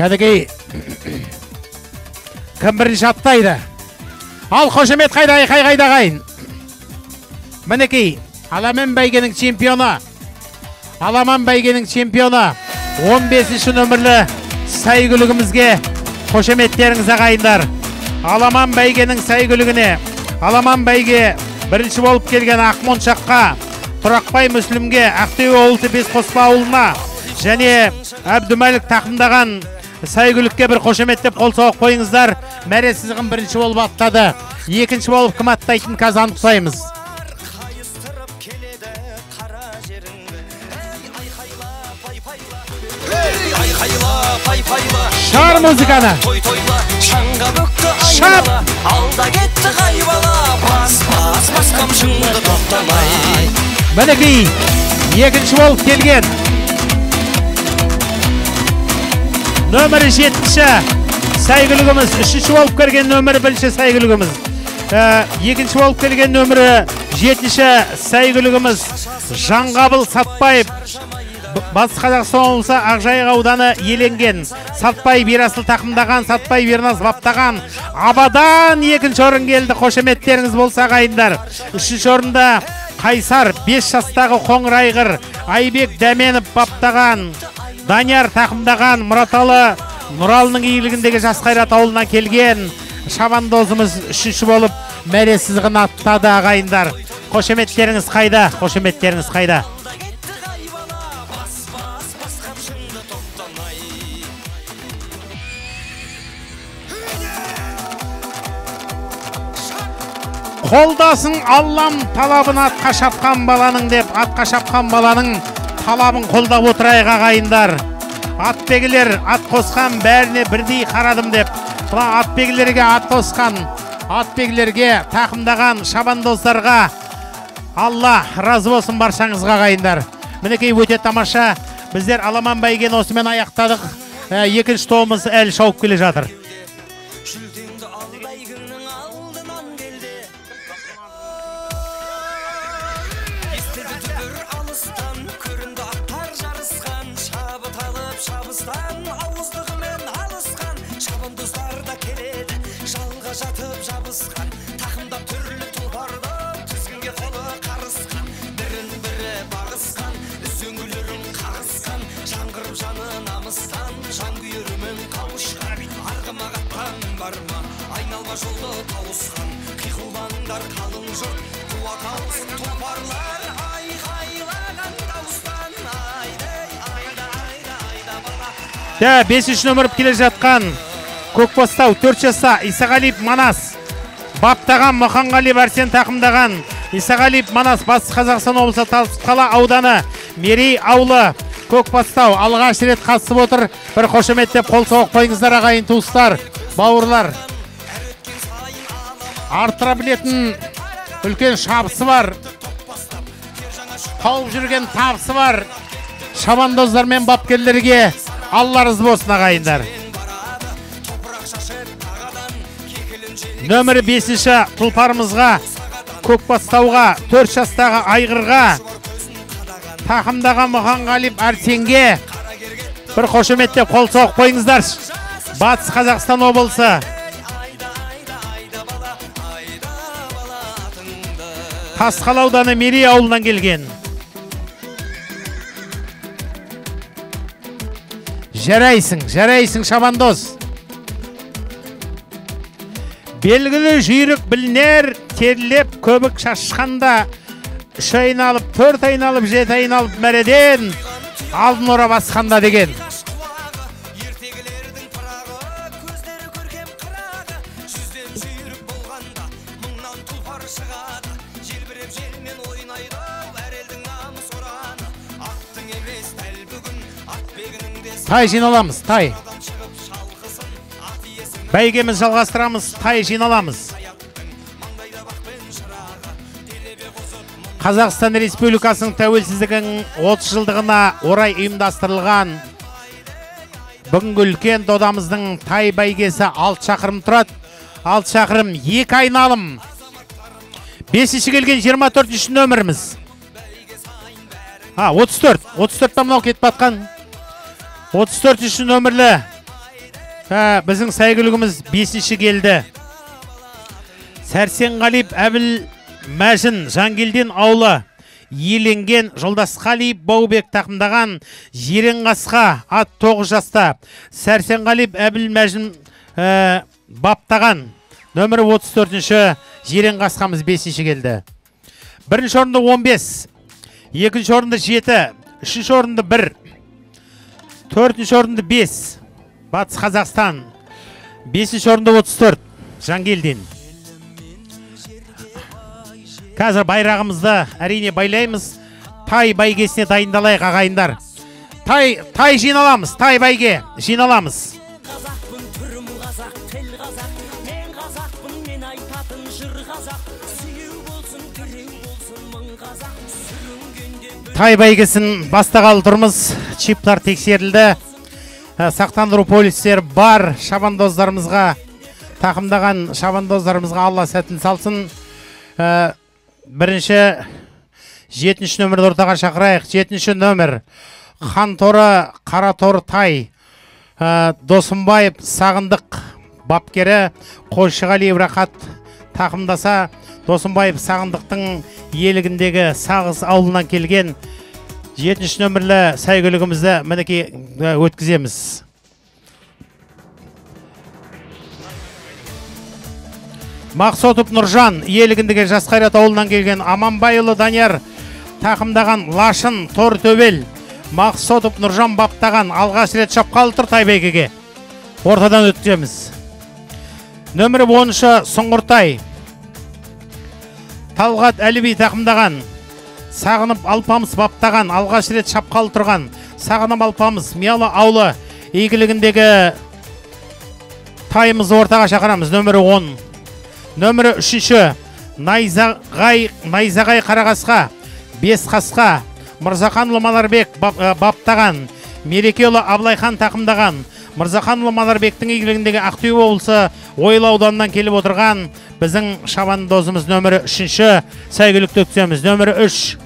Кәдігей кім бірінші аттайды? Ал қошемет қайда, айқай қайда қайын? Мінекей Аламан бәйгенің чемпионы 15-ші нөмірлі сәйгүлігімізге қошеметтеріңіз ағайындар. Аламан бәйгенің сәйгүлігіне Аламан бәйге бірінші болып келген Ақмоншаққа, Тұрақбай Мүслімге, Ақтөбе облысы Бесқоспа ауылына және Әбдімәлік тақымдаған Сәйгүлікке бір қошеметтеп қол соғып қойыңыздар. Мәре сызығын бірінші болып аттады. Екінші болып кім аттайтын қазір анықтаймыз. Шар музыканы. Шап. Алда кетті қайбала. Бас қамшыңды тоқтамай. Мінекей, екінші болып келген. Нөмірі 7-ші сәйгүлігіміз, 3-ші болып келген нөмірі 1-ші сәйгүлігіміз. Екінші болып келген нөмірі 7-ші сәйгүлігіміз Жанғабыл Сатпаев. Батыс Қазақстан облысы Ақжайық ауданы иеленген. Сатпаев Ерасыл тақымдаған, Сатпаев Ерназ баптаған. Абадан екінші орын келді. Қошеметтеріңіз болса ағайындар. Үшінші орында Қайсар 5 жастағы Қоңыр Айғыр, Айбек Дәменов баптаған. Данияр тақымдаған, Мұраталы Нұралының иелігіндегі Жас Қайрат ауылынан келген шабандозымыз 3-ші болып мәре сызығын аттады ағайындар. Қошеметтеріңіз қайда? Қошеметтеріңіз қайда? Қолдасын Аллам талабын атқа шапқан баланың деп, атқа шапқан баланың талабын қолдап отырайық ағайындар. Атбегілер ат қосқан бәріне бірдей қарадым деп. Бұла атбегілерге ат қосқан, атбегілерге тақымдаған шабандоздарға Алла разы болсын баршаңызға ағайындар. Мінекей өте тамаша. Біздер аламан бәйген осымен аяқтадық. Екінші тобымыз әлі шауып келе жатыр. Жатып жабысқан, тақымдап түрлі тұлпардан тізгінге қолы қарысқан, бірін-бірі бағысқан, үзеңгілерін қағысқан, жаңғырып жаны намыстан, жан күйерімен қауышқан, арғыма қаттан бар ма, айналма жолды тауысқан, қиқуландар қалың жұрт, туа қалсын тұлпарлар, айғайлаған дауыстан, айда бала. 5-ші нөмір келе жатқан Көкбастау 4 жаста Исағалиев Манас баптаған, Мұханғалиев Арсен тақымдаған. Исағалиев Манас Батыс Қазақстан облысы Талқала ауданы Мерей ауылы Көкбастау алғаш рет қатысып отыр. Бір қошеметтеп қол соғып қойыңыздар ағайын туыстар, бауырлар. Арттыра білетін үлкен шабысы бар, тауып жүрген табысы бар. Шабандоздар мен бапкерлерге Алла разы болсын ағайындар. Нөмірі 5-ші тұлпарымызға Көкбастауға 4 жастағы Айғырға тақымдаған Мұханғалиев Арсенге бір қошеметтеп қол соғып қойыңыздар. Батыс Қазақстан облысы Тасқала ауданы Мерей ауылынан келген. Жарайсың шабандоз. Белгілі жүйрік білінер, терлеп көбік шашқанда, 3 айналып, 4 айналып, 7 айналып мәреден, алдын ора басқанда деген. Тай жиналамыз, тай. Бәйгеміз жалғастырамыз, тай жиналамыз. Қазақстан Республикасының тәуелсіздігінің 30 жылдығына орай ұйымдастырылған бүгінгі үлкен додамыздың тай бәйгесі 6 шақырым тұрады. 6 шақырым 2 айналым. 5-ші келген 24-ші нөміріміз. 34 мынау кетіп батқан. 34-ші нөмірлі біздің сәйгүлігіміз 5-ші келді. Сәрсенғалиев Әбіл Мәжін Жангелден ауылы иеленген Жолдасқалиев Баубек тақымдаған Жиренқасқа ат 9 жаста. Сәрсенғалиев Әбіл Мәжін баптаған нөмірі 34-ші Жиренқасқамыз 5-ші келді. 1-ші орынды 15, 2-ші орынды 7, 3-ші орынды 1, 4-ші орынды 5, Батыс Қазақстан 5-ші орында 34 Жангелдин. Қазір байрағымызды әрине байлаймыз. Тай бәйгесіне дайындалайық ағайындар. Тай жиналамыз, тай бәйге жиналамыз. Қазақпын, түрім қазақ, тел қазақ, мен қазақпын, мен айтатын жыр қазақ, сүйеу болсын, тіреу болсын, мың қазақ, сүрінгенде Тай бәйгесін бастағалы тұрмыз. Чиптар тексерілді. Сақтандыру полистер бар. Шабандоздарымызға, тақымдаған шабандоздарымызға Алла сәтін салсын. Бірінші 7-ші нөмірді ортаға шақырайық. 7-ші нөмір Ханторы Қараторы Тай Досымбаев Сағындық бапкері Қойшығалиев Рақат тақымдаса, Досымбаев Сағындықтың елігіндегі Сағыз ауылынан келген 7-ші нөмірлі сәйгүлігімізді мінеки өткіземіз. Мақсотов Нұржан елігіндегі Жасқайрат ауылынан келген Аманбайұлы Данияр тақымдаған Лашын Тор Төбел Мақсотов Нұржан баптаған алғаш рет шапқалы тұр тай бәйгеге. Ортадан өткіземіз. Нөмірі 10-шы Сұңғыртай Талғат Әліби тақымдаған Сағынып Алпамыс баптаған алғаш рет шапқалы тұрған Сағынып Алпамыс Миялы ауылы игілігіндегі тайымызды ортаға шақырамыз. Нөмірі 10. Нөмірі 3-ші Найзағай Қарағасқа Бес Қасқа Мырзаханұлы Маларбек баптаған Мерекелі Аблайхан тақымдаған Мырзаханұлы Маларбектің игілігіндегі Ақтөбе облысы Ойыл ауданынан келіп отырған біздің шабандозымыз нөмірі 3-ші сәйгүлікті өткіземіз. Нөмірі 3.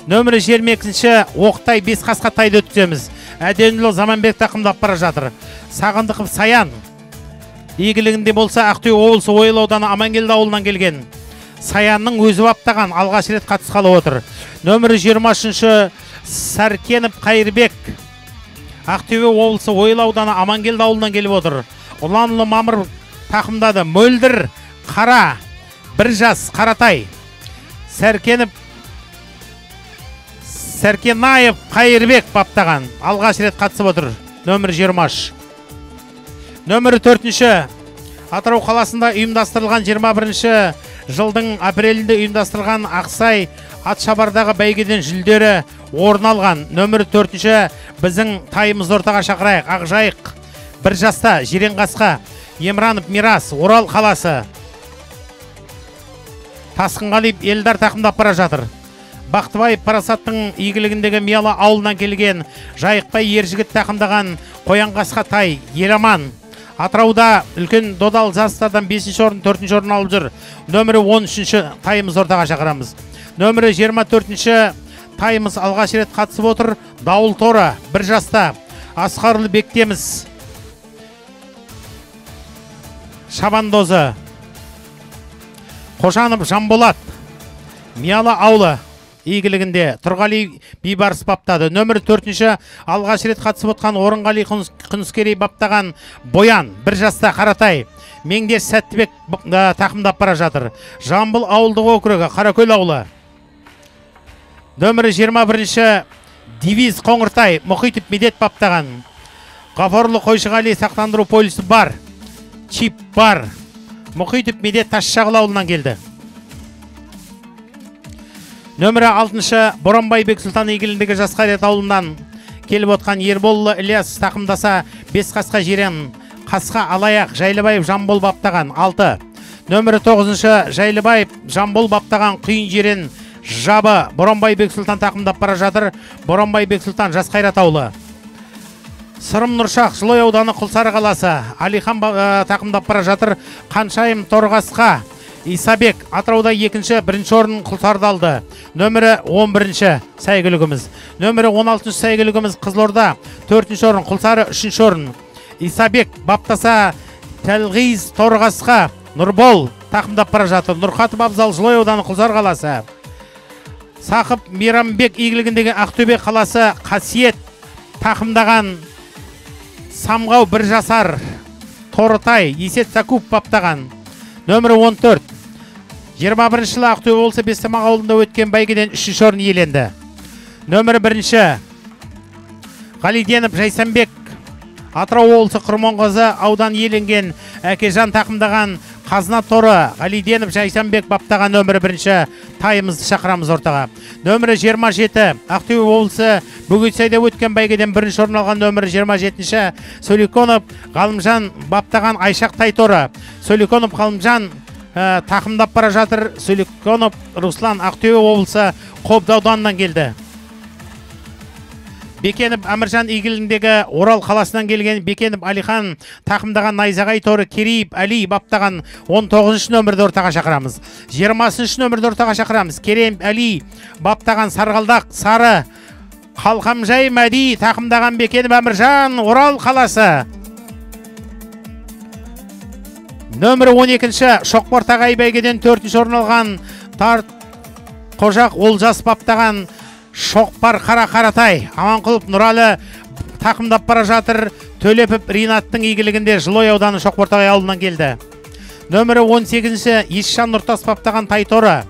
Нөмірі 22-ші Оқтай Бес Қасқа тайды өткіземіз. Әденұлы Заманбек тақымдап бара жатыр. Сағындықов Саян игілігінде болса Ақтөбе облысы Ойыл ауданы Амангелді ауылынан келген Саянның өзі баптаған алғаш рет қатысқалы отыр. Нөмірі 23-ші Сәркенов Қайырбек Ақтөбе облысы Ойыл ауданы Амангелді ауылынан келіп отыр. Ұланұлы Мамыр тақымдады. Мөлдір Қара бір жас Қаратай Сәркенаев Қайырбек баптаған алғаш рет қатысып отыр. Нөмірі 20. Нөмірі 4-ші Атырау қаласында ұйымдастырылған 21-ші жылдың апрелінде ұйымдастырылған Ақсай Атшабардағы бәйгеден жүлдері орын алған. Нөмірі 4-ші біздің тайымыз ортаға шақырайық. Ақжайық бір жаста Жиренқасқа Емранов Мирас Орал қаласы Тасқынғалиев Елдар тақымдап бара жатыр. Бақтыбаев Парасаттың игілігіндегі Миялы ауылынан келген Жайықбай Ержігіт тақымдаған Қоянқасқа тай Еламан Атырауда үлкен додал жастардан 5-ші орын, 4-ші орын алып жүр. Нөмірі 13-ші тайымыз ортаға шақырамыз. Нөмірі 24-ші тайымыз алғаш рет қатысып отыр. Дауыл Торы бір жаста Асқарұлы Бектеміз шабандозы Қошанов Жанболат Миялы ауылы игілігінде Тұрғали Бейбарыс баптады. Нөмір 4-ші алғаш рет қатысып отқан Орынғали Құныскерей баптаған Боян бір жаста Қаратай Меңдеш Сәттібек тақымдап бара жатыр. Жамбыл ауылдық округі Қаракөл ауылы. Нөмірі 21-ші Девиз Қоңыртай Мұхитов Медет баптаған Ғафарлы Қойшығали сақтандыру полисі бар. Чип бар. Мұхитов Медет Тасшағыл ауылынан келді. Нөмірі 6-шы Боранбай Бексұлтан игіліндегі Жасқайрат ауылынан келіп отқан Ерболлы Ілияс тақымдаса Бес Қасқа Жирен Қасқа Алаяқ Жайлыбаев Жамбол баптаған 6. Нөмірі 9-шы Жайлыбаев Жамбол баптаған Құйын Жирен Жабы Боранбай Бексұлтан тақымдап бара жатыр. Боранбай Бексұлтан Жасқайрат ауылы. Сырым Нұршақ Жылой ауданы Құлсары қаласы Алихан тақымдап бара жатыр. Қаншайым Торғасқа Исабек Атырауда 2-ші 1-ші орын Құлсарды алды. Нөмірі 11-ші сәйгүлігіміз. Нөмірі 16-ші сәйгүлігіміз Қызылорда 4-ші орын Құлсары 3-ші орын. Исабек баптаса Тәлғиз Торғасқа Нұрбол тақымдап бара жатыр. Нұрқатып Абзал Жылой ауданы Құлсары қаласы. Сақып Мейрамбек игілігіндегі Ақтөбе қаласы Қасиет тақымдаған Самғау бір жасар Торытай Есет Сакуп баптаған. Нөмірі 14. 21-ші жылы Ақтөбе облысы Бестамақ ауылында өткен бәйгеден 3-ші орын иеленді. Нөмірі 1-ші Ғалиденов Жайсанбек Атырау облысы Құрманғазы аудан иеленген Әкежан тақымдаған Қазына торы Ғалиденов Жайсанбек баптаған нөмірі 1-ші тайымызды шақырамыз ортаға. Нөмірі 27 Ақтөбе облысы Бөгетсайда өткен бәйгеден 1-ші орын алған нөмірі 27-ші Сөликонов Ғалымжан баптаған Айшақ тай торы. Сөликонов Ғалымжан тақымдап бара жатыр. Сөликонов Руслан Ақтөбе облысы Қобда ауданынан келді. Бекенов Әміржан игіліндегі Орал қаласынан келген Бекенов Алихан тақымдаған Найзағай торы Керейіп Әли баптаған 19-ші нөмірді ортаға шақырамыз. 20-ші нөмірді ортаға шақырамыз. Керейіп Әли баптаған Сарғалдақ Сары Қалқамжай Мәди тақымдаған Бекенов Әміржан Орал қаласы. Нөмірі 12-ші Шоқпортағай бәйгеден 4-ші орын алған Қожақ Олжас баптаған Шоқпар Қаратай Аманқұлов Нұралы тақымдап бара жатыр. Төлепов Ринаттың игілігінде Жылой ауданы Шоқпортағай ауылынан келді. Нөмірі 18-ші Есжан Нұртас баптаған Тайторы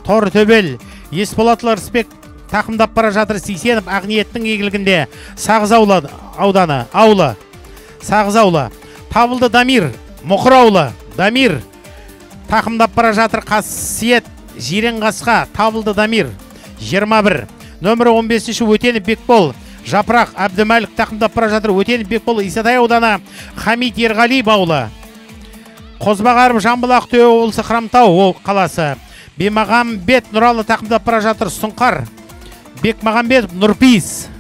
Торы Төбел Есболат Рысбек тақымдап бара жатыр. Сейсенов Ақниеттің игілігінде Сағыз ауданы ауылы. Сағыз ауылы. Табылды Дамир Мұқыр ауылы. Дамир тақымдап бара жатыр. Қасиет Жиренғасқа Табылды Дамир 21. Нөмірі 15-ші Өтенов Бекбол Жапырақ Әбдімәлік тақымдап бара жатыр. Өтенов Бекбол Исатай ауданы Хамид Ерғали ауылы. Қозбағаров Жамбыл Ақтөбе облысы Хромтау қаласы. Бемағамбет Нұралы тақымдап бара жатыр. Сұңқар Бекмағамбет Нұрпейіс.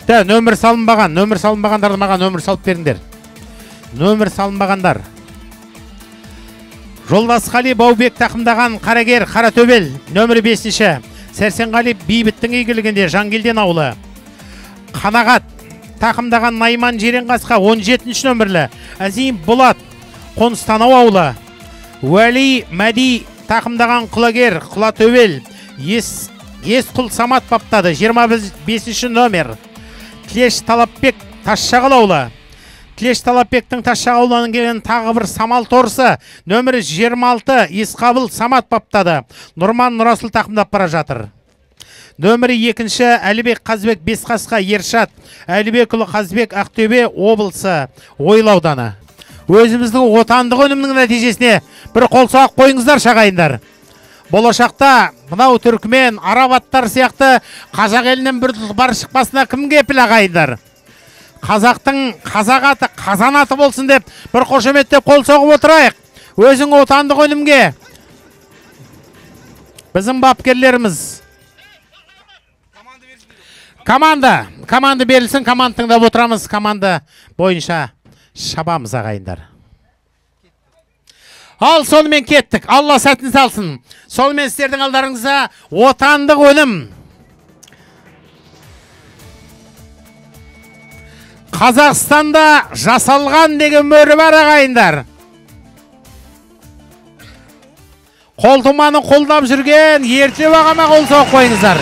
Нөмір салынбағандарды маған нөмір салып беріңдер. Нөмір салынбағандар. Жолдасқали Баубек тақымдаған Қарагер Қаратөбел нөмірі 5-ші. Сәрсенғали Бейбіттің игілігінде Жангелден ауылы. Қанағат тақымдаған Найман Жиренғасқа 17-ші нөмірлі Әзім Болат Қонстанау ауылы. Уәли Мәди тақымдаған Құлагер Құлатөбел Есқұл Самат баптады 25-ші нөмір. Тлеш Талапбек Тасшағыл ауылы. Тлеш Талапбектің Тасшағылынан келген тағы бір Самал торысы нөмірі 26 Есқабыл Самат баптады. Нұрман Нұрасыл тақымдап бара жатыр. Нөмірі 2-ші Әлібек Қазбек Бесқасқа Ершат Әлібекұлы Қазбек Ақтөбе облысы Ойыл ауданы. Өзіміздің отандық өнімнің нәтижесіне бір қол соғып қойыңыздар шағайындар. Болашақта мынау түркмен, араб аттар сияқты қазақ елінен бір тұлпар шықпасына кім кепіл ағайындар? Қазақтың қазақ аты қазан аты болсын деп бір қошеметтеп қол соғып отырайық. Өзің отандық өнімге біздің бапкерлеріміз команда берілсін, команда тыңдап отырамыз, команда бойынша шабамыз ағайындар. Ал сонымен кеттік. Алла сәтін салсын. Сонымен сіздердің алдарыңызда отандық өнім. Қазақстанда жасалған деген мөрі бар ағайындар. Қолтуманы қолдап жүрген ерте бағама қол соғып қойыңыздар.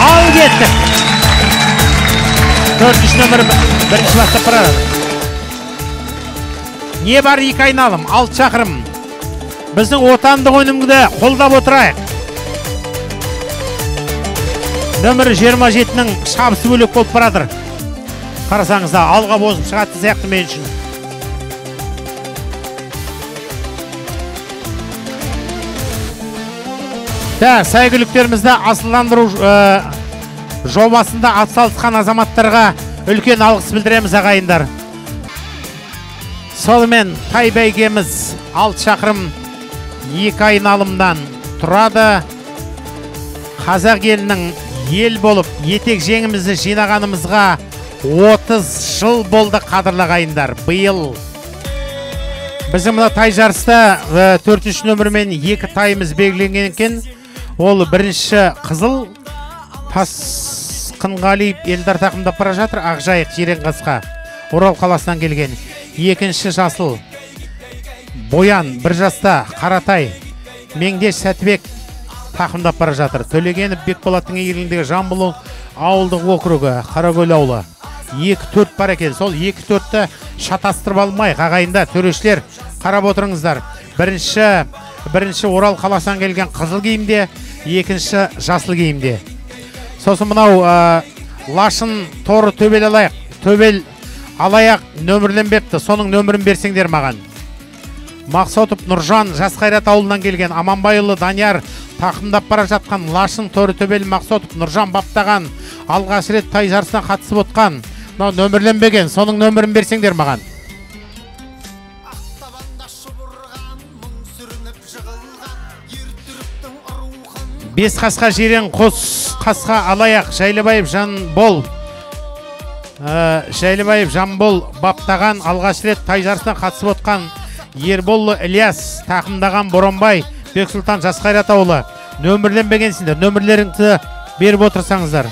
Ал кеттік. 4-ші нөмір бірінші бастап барады. Не бар 2 айналым, 6 шақырым. Біздің отандық өнімді қолдап отырайық. Нөмірі 27-нің шабысы бөлек болып барадыр. Қарасаңызда алға бозып шығатты сияқты мен үшін. Сәйгүліктерімізді асылдандыру жобасында атсалысқан азаматтарға үлкен алғыс білдіреміз ағайындар. Сонымен тай бәйгеміз 6 шақырым 2 айналымдан тұрады. Қазақ елінің ел болып етек жеңімізді жинағанымызға 30 жыл болды қадірлі ағайындар. Биыл біздің мына тай жарыста 4-ші нөмірмен 2 тайымыз белгіленген екен. Ол 1-ші Қызыл Тасқынғалиев Елдар тақымдап бара жатыр. Ақжайық Жиренғасқа Орал қаласынан келген. 2-ші Жасыл Боян 1 жаста Қаратай Меңдеш Сәтібек тақымдап бара жатыр. Төлегенов Бекболаттың игілігіндегі Жамбыл ауылдық округі Қаракөл ауылы 2-4 бар екен. Сол 2-4-ті шатастырып алмайық ағайындар, төрешілер, қарап отырыңыздар. Бірінші Орал қаласынан келген қызыл киімде, екінші жасыл киімде. Сосын мынау Лашын торы төбел алаяқ нөмірленбепті. Соның нөмірін берсеңдер маған. Мақсотов Нұржан Жас Қайрат ауылынан келген, Аманбайұлы Данияр тақымдап бара жатқан Лашын торы төбел Мақсотов Нұржан баптаған алғаш рет тай жарысына қатысып отқан. Нөмірленбеген, соның нөмірін берсеңдер маған. Бес қасқа жирен, қос қасқа алаяқ Жайлыбаев Жанбол баптаған алғаш рет тай жарысына қатысып отқан Ерболлы Ильяс тақымдаған Боронбай Бексұлтан Жас Қайрат ауылы. Нөмірленбегенсіңдер, нөмірлеріңді беріп отырсаңыздар.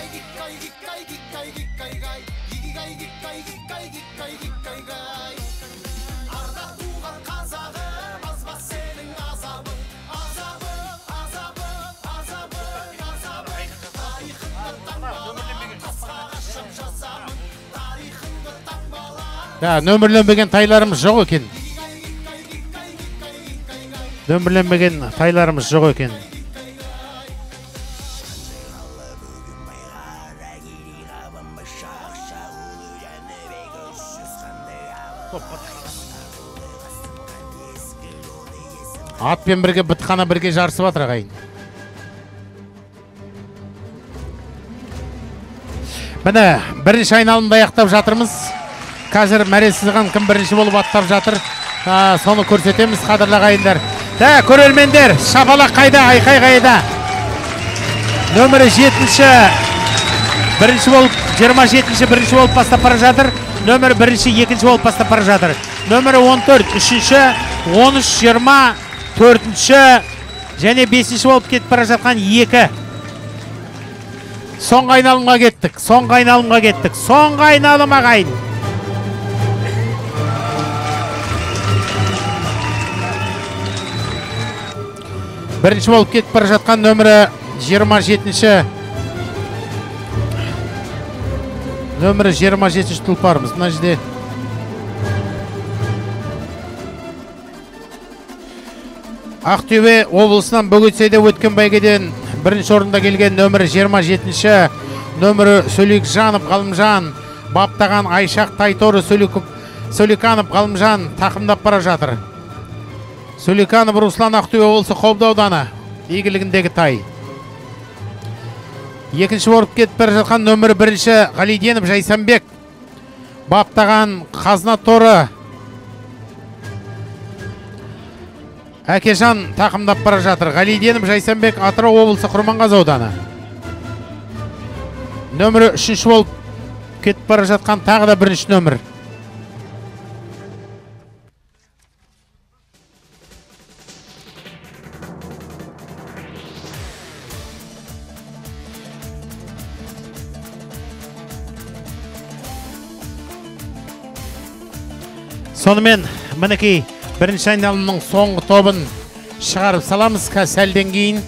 Нөмірленбеген тайларымыз жоқ екен. Атпен бірге бітқана бірге жарысып атыр ағайын. Міне, бірінші айналымды аяқтап жатырмыз. Қазір мәресізған кім бірінші болып аттап жатыр. Соны көрсетеміз, қадірлі ағайындар. Көрермендер, шапалақ қайда, айқай қайда. Нөмірі 7-ші бірінші болып, 27-ші бірінші болып бастап бара жатыр. Нөмірі 1-ші, 2-ші болып бастап бара жатыр. Нөмірі 14, 3-ші, 13, 20, 4-ші және 5-ші болып кетіп бара жатқан 2. Соңғы айналымға кеттік. Соңғы айналым ағайын. Бірінші болып кетіп бара жатқан нөмірі 27-ші. Нөмірі 27-ші тұлпарымыз. Мына жерде Ақтөбе облысынан Бөгетсайда өткен бәйгеден бірінші орында келген нөмірі 27-ші. Нөмірі Сөлекжанов Ғалымжан баптаған Айшақ Тайторы Сөлеканов Ғалымжан тақымдап бара жатыр. Сөлеканов Руслан Ақтөбе облысы Қобда ауданы игілігіндегі тай. Екінші орып кетіп бара жатқан нөмірі 1-ші Ғалиденов Жайсанбек баптаған Қазына торы Әкежан тақымдап бара жатыр. Ғалиденов Жайсанбек Атырау облысы Құрманғазы ауданы. Нөмірі 3-ші болып кетіп бара жатқан тағы да 1-ші нөмір. Сонымен, мінекей, бірінші айналымның соңғы тобын шығарып саламыз. Сәлден кейін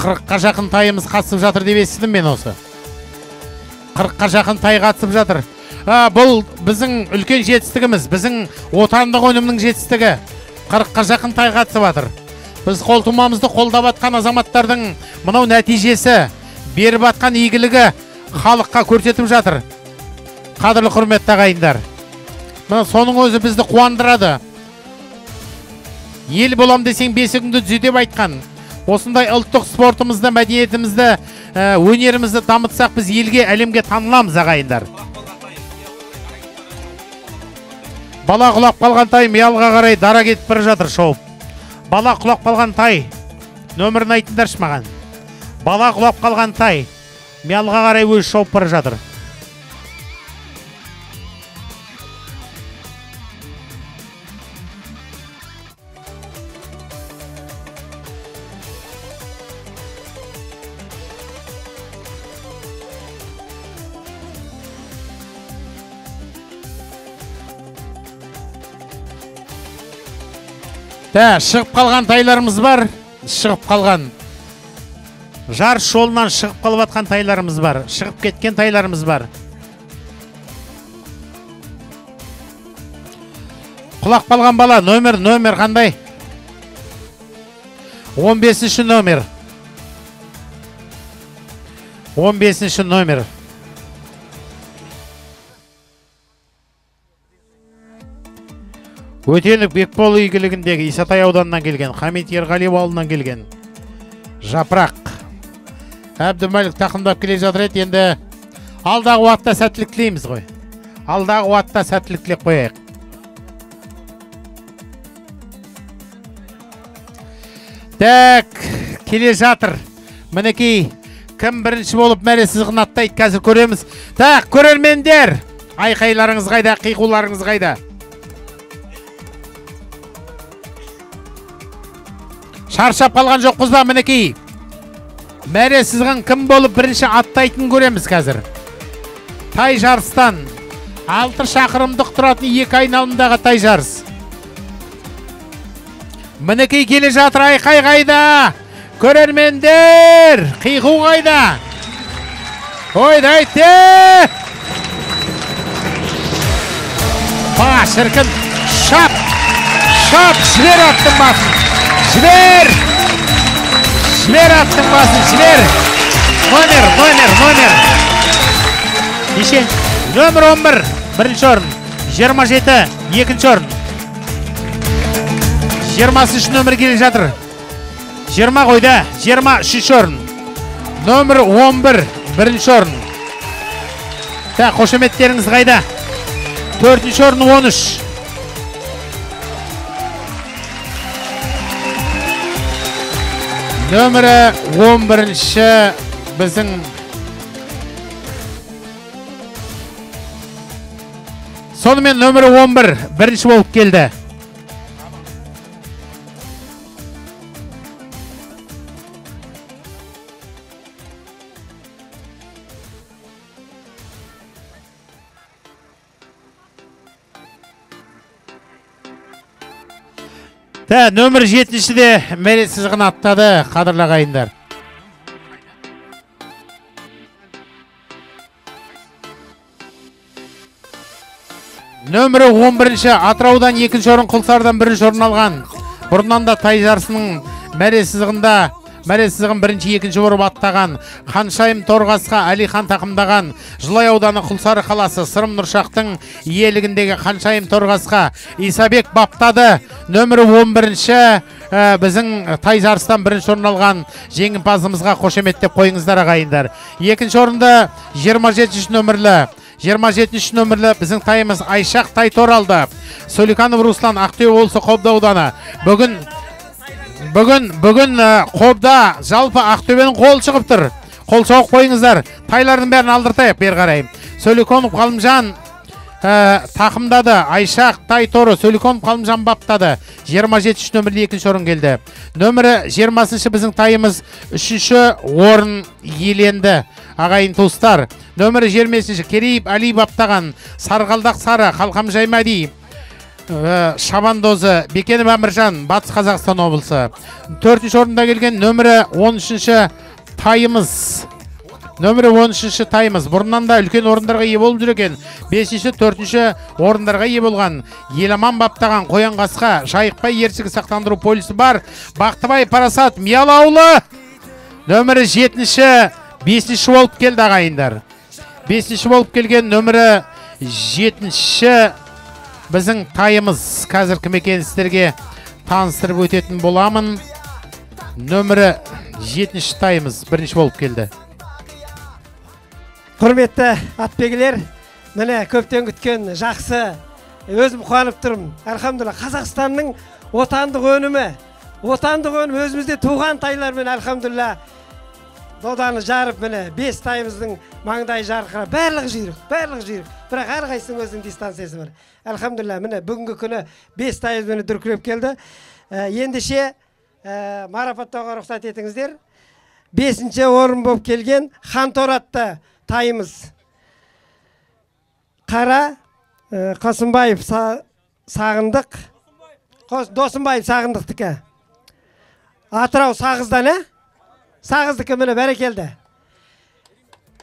40-қа жақын тайымыз қатысып жатыр деп естідім мен осы. 40-қа жақын тай қатысып жатыр. Бұл біздің үлкен жетістігіміз, біздің отандық өнімнің жетістігі. 40-қа жақын тай қатысып жатыр. Біз қолтумамызды қолдап атқан азаматтардың мынау нәтижесі, беріп атқан игілігі халыққа көрсетіп жатыр. Қадірлі құрметті ағайындар. Соның өзі бізді қуандырады. Ел болам десең бесігіңді түзетіп айтқан. Осындай ұлттық спортымызды, мәдениетімізді, өнерімізді дамытсақ, біз елге, әлемге таныламыз ағайындар. Бала құлап қалған тай Миялға қарай дара кетіп бара жатыр шауып. Бала құлап қалған тай. Нөмірін айтыңдаршы маған. Бала құлап қалған тай Миялға қарай өз шауып бара жатыр. Шығып қалған тайларымыз бар. Шығып қалған. жарыс жолынан шығып қалып жатқан тайларымыз бар, шығып кеткен тайларымыз бар. Құлақ қалған бала, номер қандай? 15-ші номер. 15-ші номер. Өтенік Бекбол игілігіндегі Исатай ауданынан келген, Хамит Ерғалиев ауылынан келген Жапырақ Әбдімәлік тақымдап келе жатыр еді. Енді алдағы уақытта сәттілік тілейміз ғой. Алдағы уақытта сәттілік тілеп қояйық. Так, келе жатыр. Мінекей, кім бірінші болып мәре сызығын аттайды, қазір көреміз. Так, көрермендер, айқайларыңыз қайда, қиқуларыңыз қайда? Шаршап қалған жоқпыз ба? Мінекей, мәре сызығын кім болып бірінші аттайтын көреміз қазір. Тай жарыстан 6 шақырымдық тұратын 2 айналымдағы тай жарыс. Мінекей келе жатыр, айқай қайда? Көрермендер, қиқу қайда? Ойдайды! Ба, шіркін, шап, жібер аттың басын, жібер аттың басын, жібер. Номер. Неше? Номер 11, бірінші орын, 27, екінші орын. 20-ші номер келе жатыр. 20 қойда, 23-ші орын. Номер 11, бірінші орын. Та, қошеметтеріңіз қайда? 4-ші орын 13. Номері 11-ші біздің сонымен номері 11, бірінші болып келді. Та, номер 7-ші де мәре сызығын аттады, қадірлі ағайындар. Номері 11-ші Атыраудан 2-ші орын, Құлсардан 1-ші орын алған. Бұрыннан да тай жарысының мәре сызығын 1-ші, 2-ші орып аттаған. Қаншайым Торғасқа Әлихан тақымдаған. Жылай ауданы Құлсары қаласы Сырым Нұршақтың иелігіндегі Қаншайым Торғасқа Исабек баптады. Номері 11-ші біздің тай жарыстан 1-ші орын алған жеңімпазымызға қошеметтеп қойыңыздар ағайындар. 2-ші орынды 27-ші номерлі біздің тайымыз Айшақ Тайтор алды. Соликанов Руслан, Ақтөбе облысы Қобда ауданы. Бүгін Қобда жалпы Ақтөбенің қол шығып тұр. Қол соғып қойыңыздар. Тайлардың бәрін алдыртайық бер қарай. Соликанов Қалымжан тақымдады. Айшақ Тайторы Соликанов Қалымжан баптады. 27-ші номерлі 2-ші орын келді. Нөмірі 20-ші біздің тайымыз 3-ші орын иеленді. Ағайын туыстар. Нөмірі 25-ші Керейіп Али баптаған. Сарғалдақ Сары Қалқам Жаймади Шабандозы Бекенов Әміржан Батыс Қазақстан облысы. 4-ші орында келген нөмірі 13-ші тайымыз. Бұрыннан да үлкен орындарға ие болып жүр екен. 5-ші, 4-ші орындарға ие болған. Еламан баптаған Қоянқасқа Жайықбай ерсігі сақтандыру полисі бар. Бақтыбай Парасат Миял ауылы. Нөмірі 7-ші 5-ші болып келді ағайындар. 5-ші болып келген нөмірі 7-ші біздің тайымыз. Қазір кім екенін сіздерге таныстырып өтетін боламын. Нөмірі 7-ші тайымыз 1-ші болып келді. Құрметті атбегілер, міне көптен күткен жақсы, өзім қуанып тұрмын. Әлхамдулилlah, Қазақстанның отандық өнімі өзімізде туған тайлармен әлхамдулилlah доданы жарып, міне 5 тайымыздың маңдай жарқыра, барлығы жүйрік. Бірақ әрқайсының өзінің дистанциясы бар. Әлхамдулилlah, міне бүгінгі күні 5 тайымыз дүркіреп келді. Ендеше марапаттауға рұқсат етіңіздер. 5-ші орын болып келген Хантор атты тайымыз. Қара Қасымбаев Сағындық, Досымбаев Сағындықтікі. Атырау Сағыздан, Сағыздікі міне бәрекелді.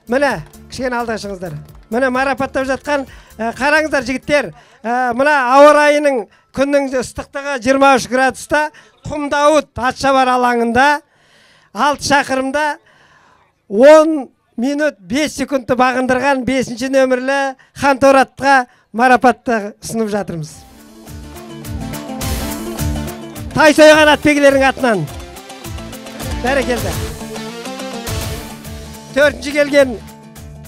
Міне, кішкене алдашыңыздар. Міне марапаттап жатқан, қараңыздар жігіттер. Мына ауа райының күннің ыстықтығы 23 градуста, Құмдауыт Атшабар алаңында 6 шақырымда 10 минут 5 секундты бағындырған 5-ші нөмірлі Ханторатқа марапатты ұсынып жатырмыз. Тай сойған атбегілердің атынан. Бәрекелді. 4-ші келген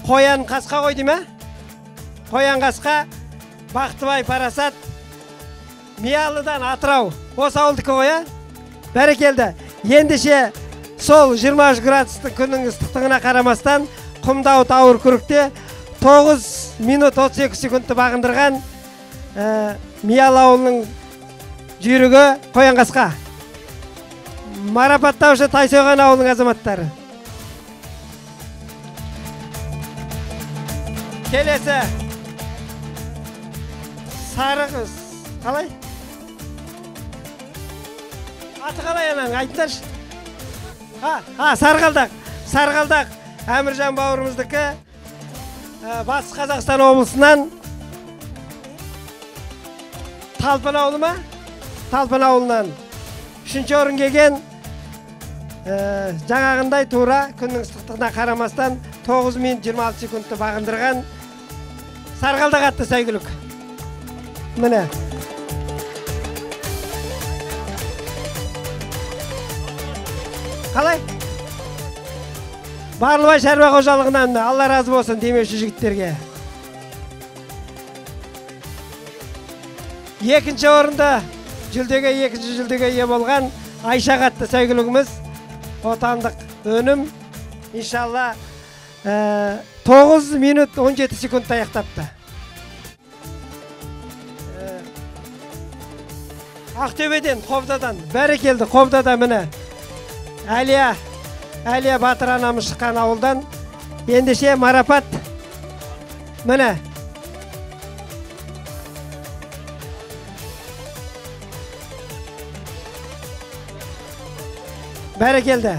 Қоян Қасқа қой дейме? Қоян Қасқа, Бақтыбай Парасат, Миялыдан Атырау. Осы ауылдікі қоя? Бәрекелді. Ендеше сол 23 градустың күннің ыстықтығына қарамастан Құмдауыт ауыр күрікте 9 минут 32 секундты бағындырған Миялы ауылының жүйрігі Қоян Қасқа. Марапаттаушы Тайсойған ауылының азаматтары. Келесі Сарығыз қалай? Аты қалай ананың айтыңдаршы. Сарғалдақ Әміржан бауырымыздікі Батыс Қазақстан облысынан Талпын ауылы ма? Талпын ауылынан 3-ші орын келген, жаңағындай тура күннің ыстықтығына қарамастан 9 минут 26 секундты бағындырған Сарғалдақ атты сәйгүлік. Міне. Қалай? Барлыбай шаруа қожалығынан Алла разы болсын демеуші жігіттерге. 2-ші орында екінші жүлдеге ие болған Айша қатты сәйгүлігіміз отандық өнім иншалла 9 минут 17 секундта аяқтапты. Ақтөбеден, Қобдадан, бәрекелді Қобдада міне Әлия Батыр анамыз шыққан ауылдан ендеше марапат міне. Бәрекелді.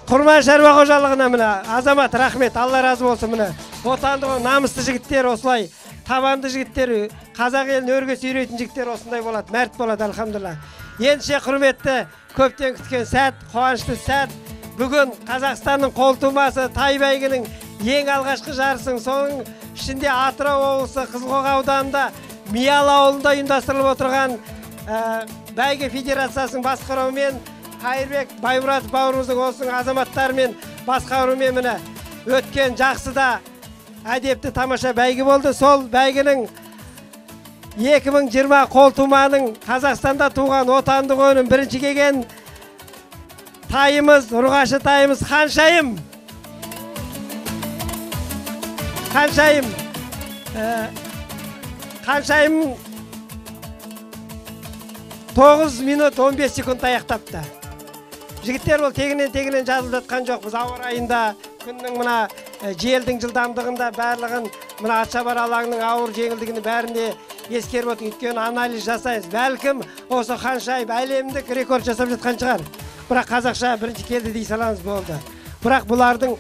Құрман шаруа қожалығына міне азамат рахмет, Алла разы болсын міне. Отандық намысты жігіттер осылай, табанды жігіттер, қазақ елін өрге сүйрейтін жігіттер осындай болады, мәрт болады, алхамдулилlah. Ендеше құрметті, көптен күткен сәт, қуанышты сәт. Бүгін Қазақстанның қолтумасы тай бәйгінің ең алғашқы жарысын, соның ішінде Атырау облысы Қызылқоға ауданында Миялы ауылында ұйымдастырылып отырған бәйге федерациясының басқаруымен Қайырбек Баймұратов бауырымыздың осының азаматтарымен басқаруымен міне өткен жақсы да әдепті тамаша бәйге болды. Сол бәйгінің 2020 қолтуманың Қазақстанда туған отандық өнім бірінші келген тайымыз, ұрғашы тайымыз Ханшайым. Ханшайым 9 минут 15 секунд аяқтапты. Жігіттер ол тегінен жазылып жатқан жоқ. Біз ауа райында, күннің мына желдің жылдамдығында барлығын мына Атшабар алаңының ауыр жеңілдігінің бәрінде ескеріп отыр. Өйткені анализ жасайыз. Бәлкім осы Ханшайым әлемдік рекорд жасап жатқан шығар. Бірақ қазақша бірінші келді дей саламыз болды. Бірақ бұлардың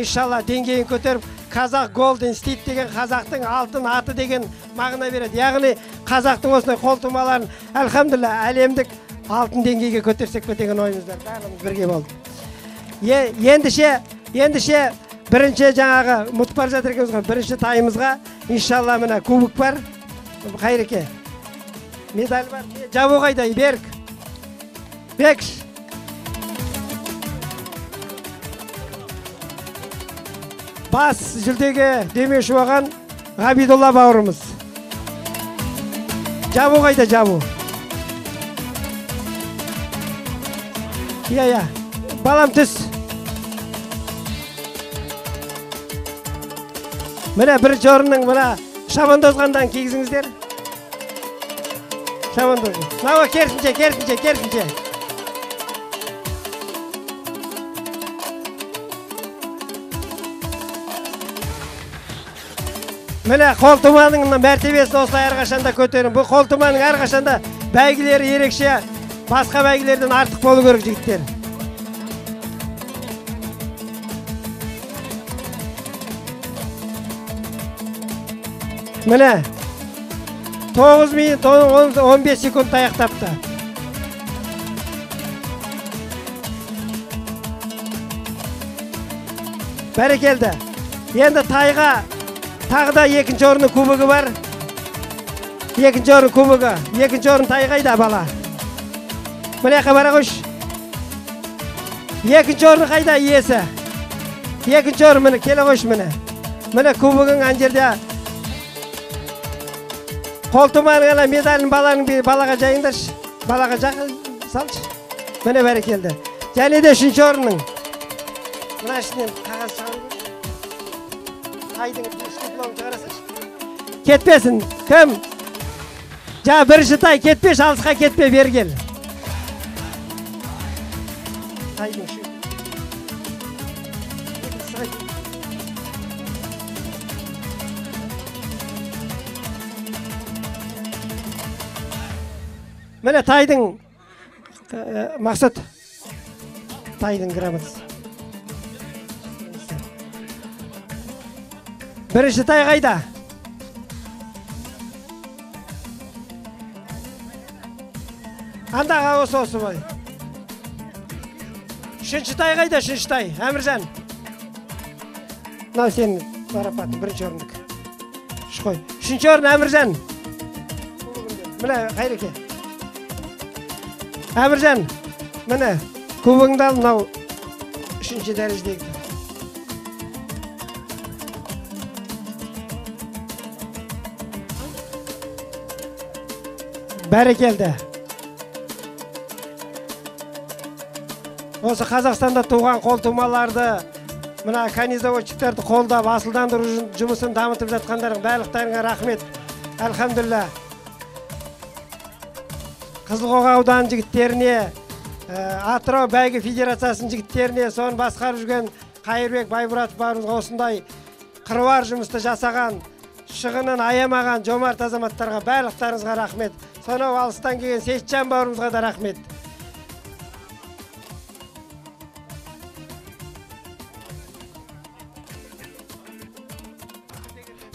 иншалла деңгейін көтеріп, Қазақ Golden State деген қазақтың алтын аты деген мағына береді. Яғни қазақтың осындай қолтумаларын алхамдулилlah әлемдік алтын деңгейге көтерсек пе деген ойымыздар. Бәріміз бірге болды. Ендеше бірінші жаңағы мұтып бара жатыр екенбіз ғой. Бірінші тайымызға иншалла мына кубок бар. Қайреке. Медаль бар. Жабу қайда? Бекш. Бас жүлдеге демеуші болған Ғабидолла бауырымыз. Жабу қайда жабу? Иә. Балам түс. Міне бірінші орынның мына шабандозғандан кигізіңіздер. Шабандоз. Мынау керісінше. Міне қолтуманың мәртебесін осылай әрқашанда көтерін. Бұл қолтуманың әрқашанда бәйгілері ерекше, басқа бәйгілерден артық болу керек жігіттер. Міне 9 минут 15 секунд аяқтапты. Бәрекелді. Енді тайға тағы да екінші орны кубогы бар. Екінші орын кубогы. Екінші орын тайғайда бала. Міне қабара қош. Екінші орны қайда иесі. Екінші орын міне келе қош міне. Міне кубогың анжерде. Қолтуманың ана медалін балаға жайыңдаршы. Балаға жақын салшы. Міне бәрекелді. Және де үшінші орынның. Мына ішінен қағаз салып. Айдың дипломын шығарасыз. Кетпесін. Кім? Жа бірінші тай кетпеш, алысқа кетпе бергел. Айдың шу. Міне тайдың мақсат. Тайдың грамотасы. Бірінші тай қайда? Андаға осы бай. Үшінші тай қайда? Үшінші тай. Әміржан. Мынау сенің марапатың бірінші орындық. Шықой. Үшінші орын Әміржан. Міне қайреке. Әміржан. Міне кубогыңды ал, мынау үшінші дәрежедегі. Бәрекелді. Осы Қазақстанда туған қолтумаларды, мына канизаводчиктарды қолдап, асылдандыру жұмысын дамытып жатқандардың барлықтарыңа рахмет. Әлхамдулилля. Қызылқоға ауданының жігіттеріне, Атырау бәйге федерациясының жігіттеріне, соны басқарып жүрген Қайырбек Байбұратов барымызға осындай қыруар жұмысты жасаған, шығынын аямаған жомарт азаматтарға барлықтарыңызға рахмет. Сонау алыстан келген Сейітжан бауырымызға да рахмет.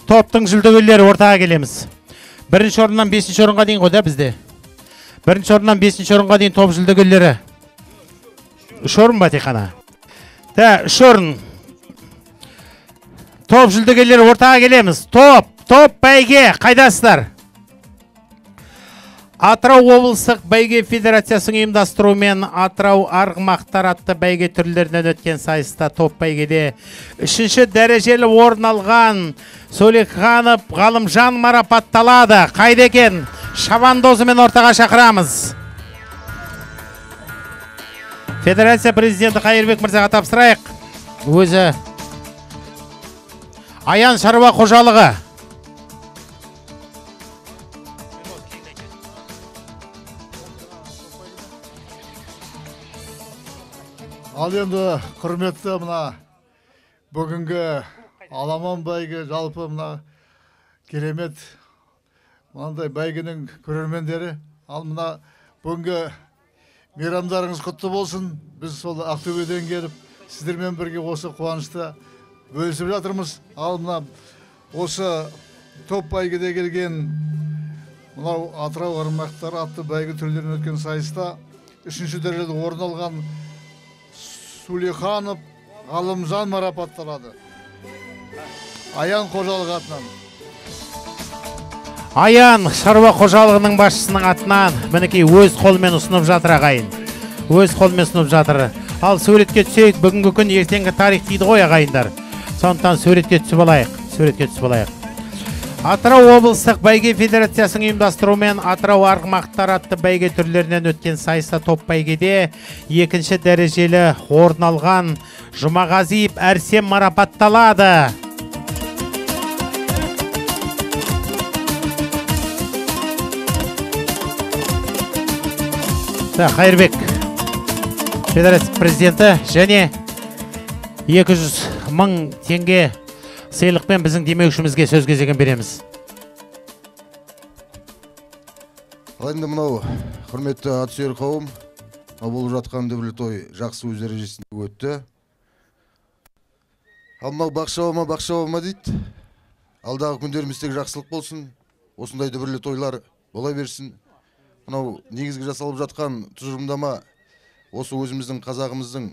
Топтың жүлдегерлері ортаға келеміз. Бірінші орыннан 5-ші орынға дейін ғой да бізде. Бірінші орыннан 5-ші орынға дейін топ жүлдегерлері. 3 орын ба тек қана? 3 орын. Топ жүлдегерлері ортаға келеміз. Топ бәйге қайдасыздар? Атырау облыстық бәйге федерациясының ұйымдастыруымен Атырау арғымақтар атты бәйге түрлерінен өткен сайыста топ бәйгеде 3-ші дәрежелі орын алған Сөлекханов Ғалымжан марапатталады. Қайда екен? Шабандозымен ортаға шақырамыз. Федерация президенті Қайырбек мырзаға тапсырайық. Өзі Аян шаруа қожалығы. Ал енді құрметті мына бүгінгі аламан бәйге жалпы мына керемет мынандай бәйгенің көрермендері. Ал мына бүгінгі мейрамдарыңыз құтты болсын. Біз сол Ақтөбеден келіп сіздермен бірге осы қуанышты бөлісіп жатырмыз. Ал мына осы топ бәйгеде келген мынау Атырау арғымақтар атты бәйге түрлерінен өткен сайыста 3-ші дәрежеде орын алған Сөлекханов Ғалымжан марапатталады. Аян қожалығы атынан. Аян шаруа қожалығының басшысының атынан мінекей өз қолымен ұсынып жатыр ағайын. Өз қолымен ұсынып жатыр. Ал суретке түсейік, бүгінгі күн ертеңгі тарих дейді ғой ағайындар. Сондықтан суретке түсіп алайық. Атырау облыстық бәйге федерациясының ұйымдастыруымен Атырау арғымақтар атты бәйге түрлерінен өткен сайыста топ бәйгеде 2-ші дәрежелі орын алған Жұмағазиев Әрсен марапатталады. Қайырбек федерация президенті және 200 мың теңге сыйлықпен біздің демеушімізге сөз кезегін береміз. Ал енді мынау құрметті атсүйер қауым, болып жатқан дүбірлі той жақсы өз дәрежесінде өтті. Ал мынау бақшауыма дейді. Алдағы күндеріміздегі жақсылық болсын, осындай дүбірлі тойлар бола берсін. Мынау негізгі жасалып жатқан тұжырымдама осы өзіміздің қазағымыздың,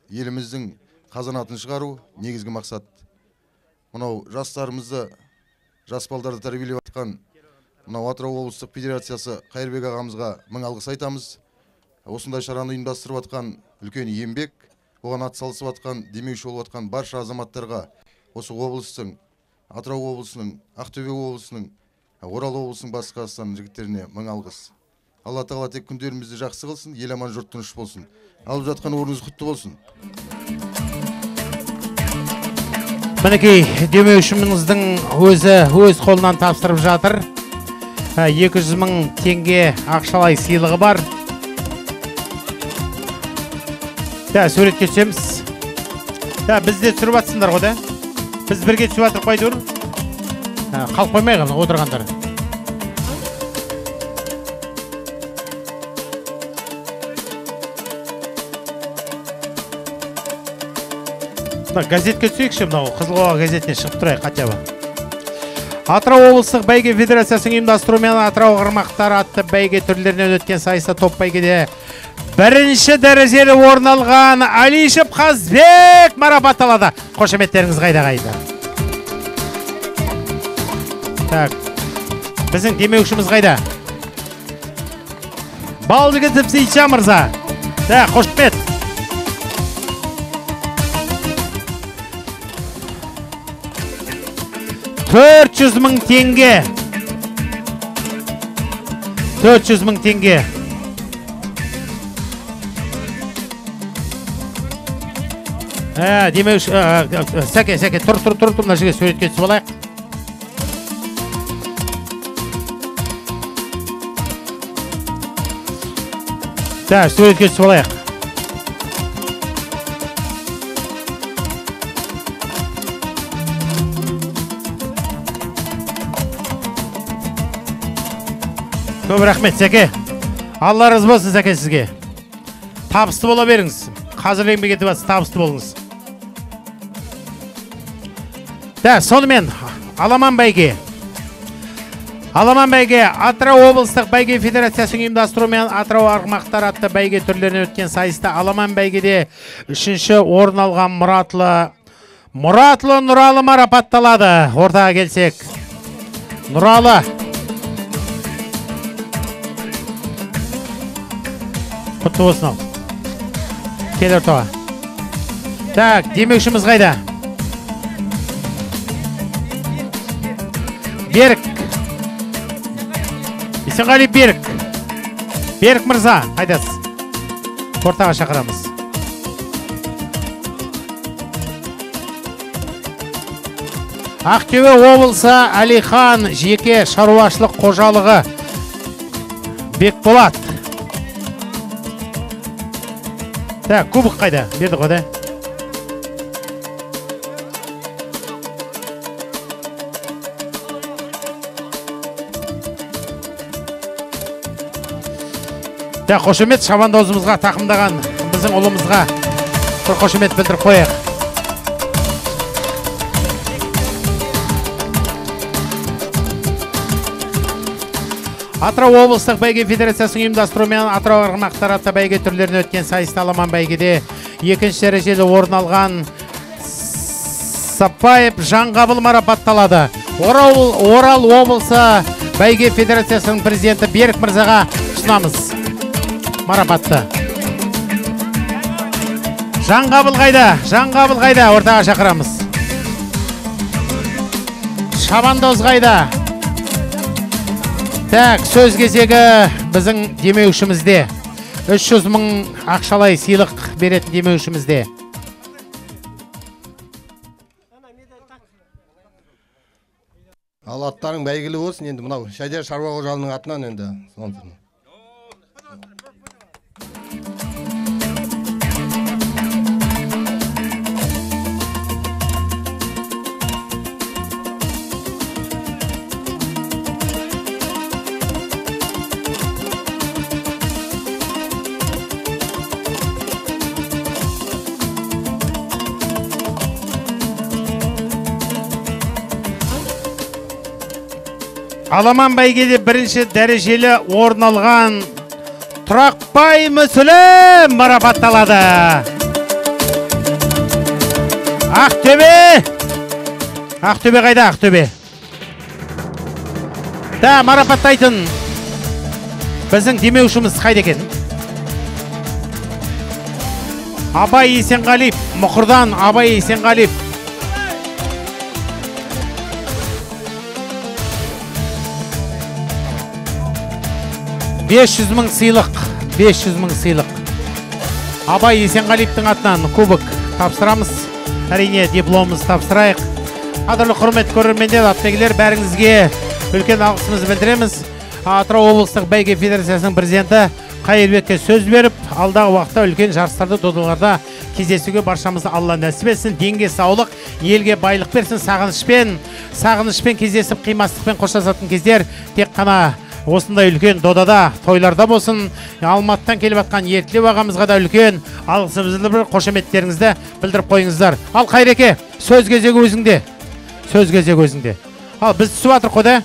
еліміздің қазанатын шығару негізгі мақсат. Мынау жастарымызды, жас балдарды тәрбиелеп жатқан мынау Атырау облыстық федерациясы Қайырбек ағамызға мың алғыс айтамыз. Осындай шараны ұйымдастырып жатқан үлкен еңбек, оған атсалысып жатқан, демеуші болып жатқан барша азаматтарға осы облыстың, Атырау облысының, Ақтөбе облысының, Орал облысының Батыс Қазақстан жігіттеріне мың алғыс. Алла тағала тек күндерімізді жақсы қылсын, ел аман жұрт тыныш болсын. Алып жатқан орныңыз құтты болсын. Мінекей, демеушіміздің өз қолынан тапсырып жатыр. 200 мың теңге ақшалай сыйлығы бар. Суретке түсеміз. Бізде түсіріп атсыңдар ғой, біз бірге түсіп атырып қойдыр. Қалып қоймай қалың отырғандар. Газетке түсейікші, мынау Қызылқоға газетіне шығып тұрайық қатябы. Атырау облыстық бәйге федерациясының ұйымдастыруымен Атырау ырмақтары атты бәйге түрлерінен өткен сайыста топ бәйгеде бірінші дәрежелі орын алған Алишев Қазбек марапатталады. Қошеметтеріңіз қайда. Біздің демеушіміз қайда? Балжігітіп Сейтжан мырза. Қошемет. $400 мың теңге. 400 мың теңге. Демеуші, сәке, тұр, мына жерге суретке түсіп алайық. Суретке түсіп алайық. Көп рахмет, сәке. Алла разы болсын, сәке, сізге. Табысты бола беріңіз. Қазір еңбек етіп атсыз, табысты болыңыз. Сонымен, Аламан бәйге. Атырау облыстық бәйге федерациясының ұйымдастыруымен Атырау ырмақтары атты бәйге түрлерінен өткен сайыста Аламан бәйгеде 3-ші орын алған Мұратлы Нұралы марапатталады. Ортаға келсек. Нұралы. Құтты болсын ал. Кел ортаға. Демеушіміз қайда? Берік. Исенғали Берік. Берік мырза, қайдасыз? Ортаға шақырамыз. Ақтөбе облысы Алихан жеке шаруашылық қожалығы Бекболат. Кубық қайда? Берді қода. Қошемет шабандозымызға тақымдаған біздің ұлымызға бір қошемет білдіріп қояқ. Атырау облыстық бәйге федерациясының ұйымдастыруымен Атырау ырмақтары атты бәйге түрлерінен өткен сайыста Аламан бәйгеде 2-ші дәрежелі орын алған Сапаев Жанғабыл марапатталады. Орал облысы бәйге федерациясының президенті Берік мырзаға ұсынамыз марапатты. Жанғабыл қайда? Ортаға шақырамыз. Шабандоз қайда? Сөз кезегі біздің демеушімізде. 300 мың ақшалай сыйлық беретін демеушімізде. Ал аттарың бәйгілі болсын, енді мынау Шайдар шаруа қожалығының атынан енді. Аламан бәйгеде бірінші дәрежелі орын алған Тұрақбай Мүсілім марапатталады. Ақтөбе! Ақтөбе қайда, Ақтөбе? Да, марапаттайтын біздің демеушіміз қайда екен? Абай Есенғалиев, Мұқырдан Абай Есенғалиев. $500 мың сыйлық, 500 мың сыйлық. Абай Есенғалиевтің атынан кубок тапсырамыз. Әрине дипломымыз тапсырайық. Қадірлі құрметті көрермендер, аттегілер, бәріңізге үлкен алғысымызды білдіреміз. Атырау облыстық бәйге федерациясының президенті Қайырбекке сөз беріп, алдағы уақытта үлкен жарыстарды, додаларда кездесуге баршамызды Алла нәсіп етсін. Денге саулық, елге байлық берсін. Сағынышпен кездесіп, қимастықпен қоштасатын кездер тек қана осындай үлкен додада, тойларда болсын. Алматыдан келіп атқан Ертлеу ағамызға да үлкен алғысымызды бір қошеметтеріңізді білдіріп қойыңыздар. Ал Қайреке, сөз кезегі өзіңде. Сөз кезегі өзіңде. Ал біз түсіп атыр қода.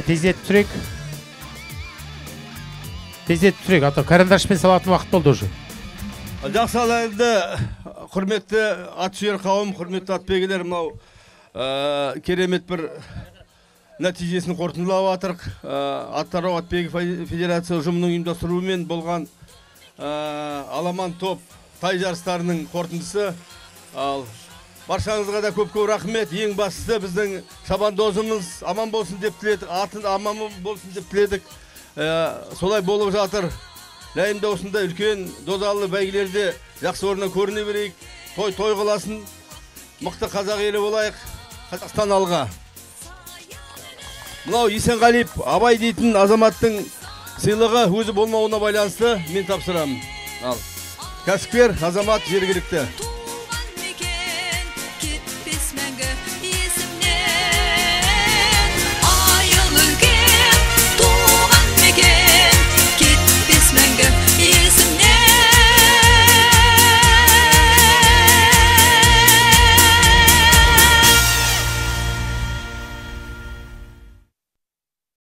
Тездетіп түсірек. Тездетіп түсірек. Ата карандашпен салатын уақыт болды уже. Жақсы алайында, құрметті атшүйер қауым, құрметті атбегілер, мынау керемет бір нәтижесін қорытындылап атырық. Атырау атбегі федерация ұжымының ұйымдастыруымен болған аламан топ тай жарыстарының қорытындысы. Баршаңызға да көп рахмет. Ең бастысы біздің шабандозымыз аман болсын деп тіледік, атын аман болсын деп тіледік. Солай болып жатыр. Ләйімді осында үлкен додалы бәйгелерде жақсы орнына көріне берейік. Той қыласын. Мықты қазақ елі болайық. Қазақстан алға. Мынау Есенғалиев Абай дейтін азаматтың сыйлығы өзі болмауына байланысты мен тапсырамын. Ал. Кәсіпкер азамат жергілікті.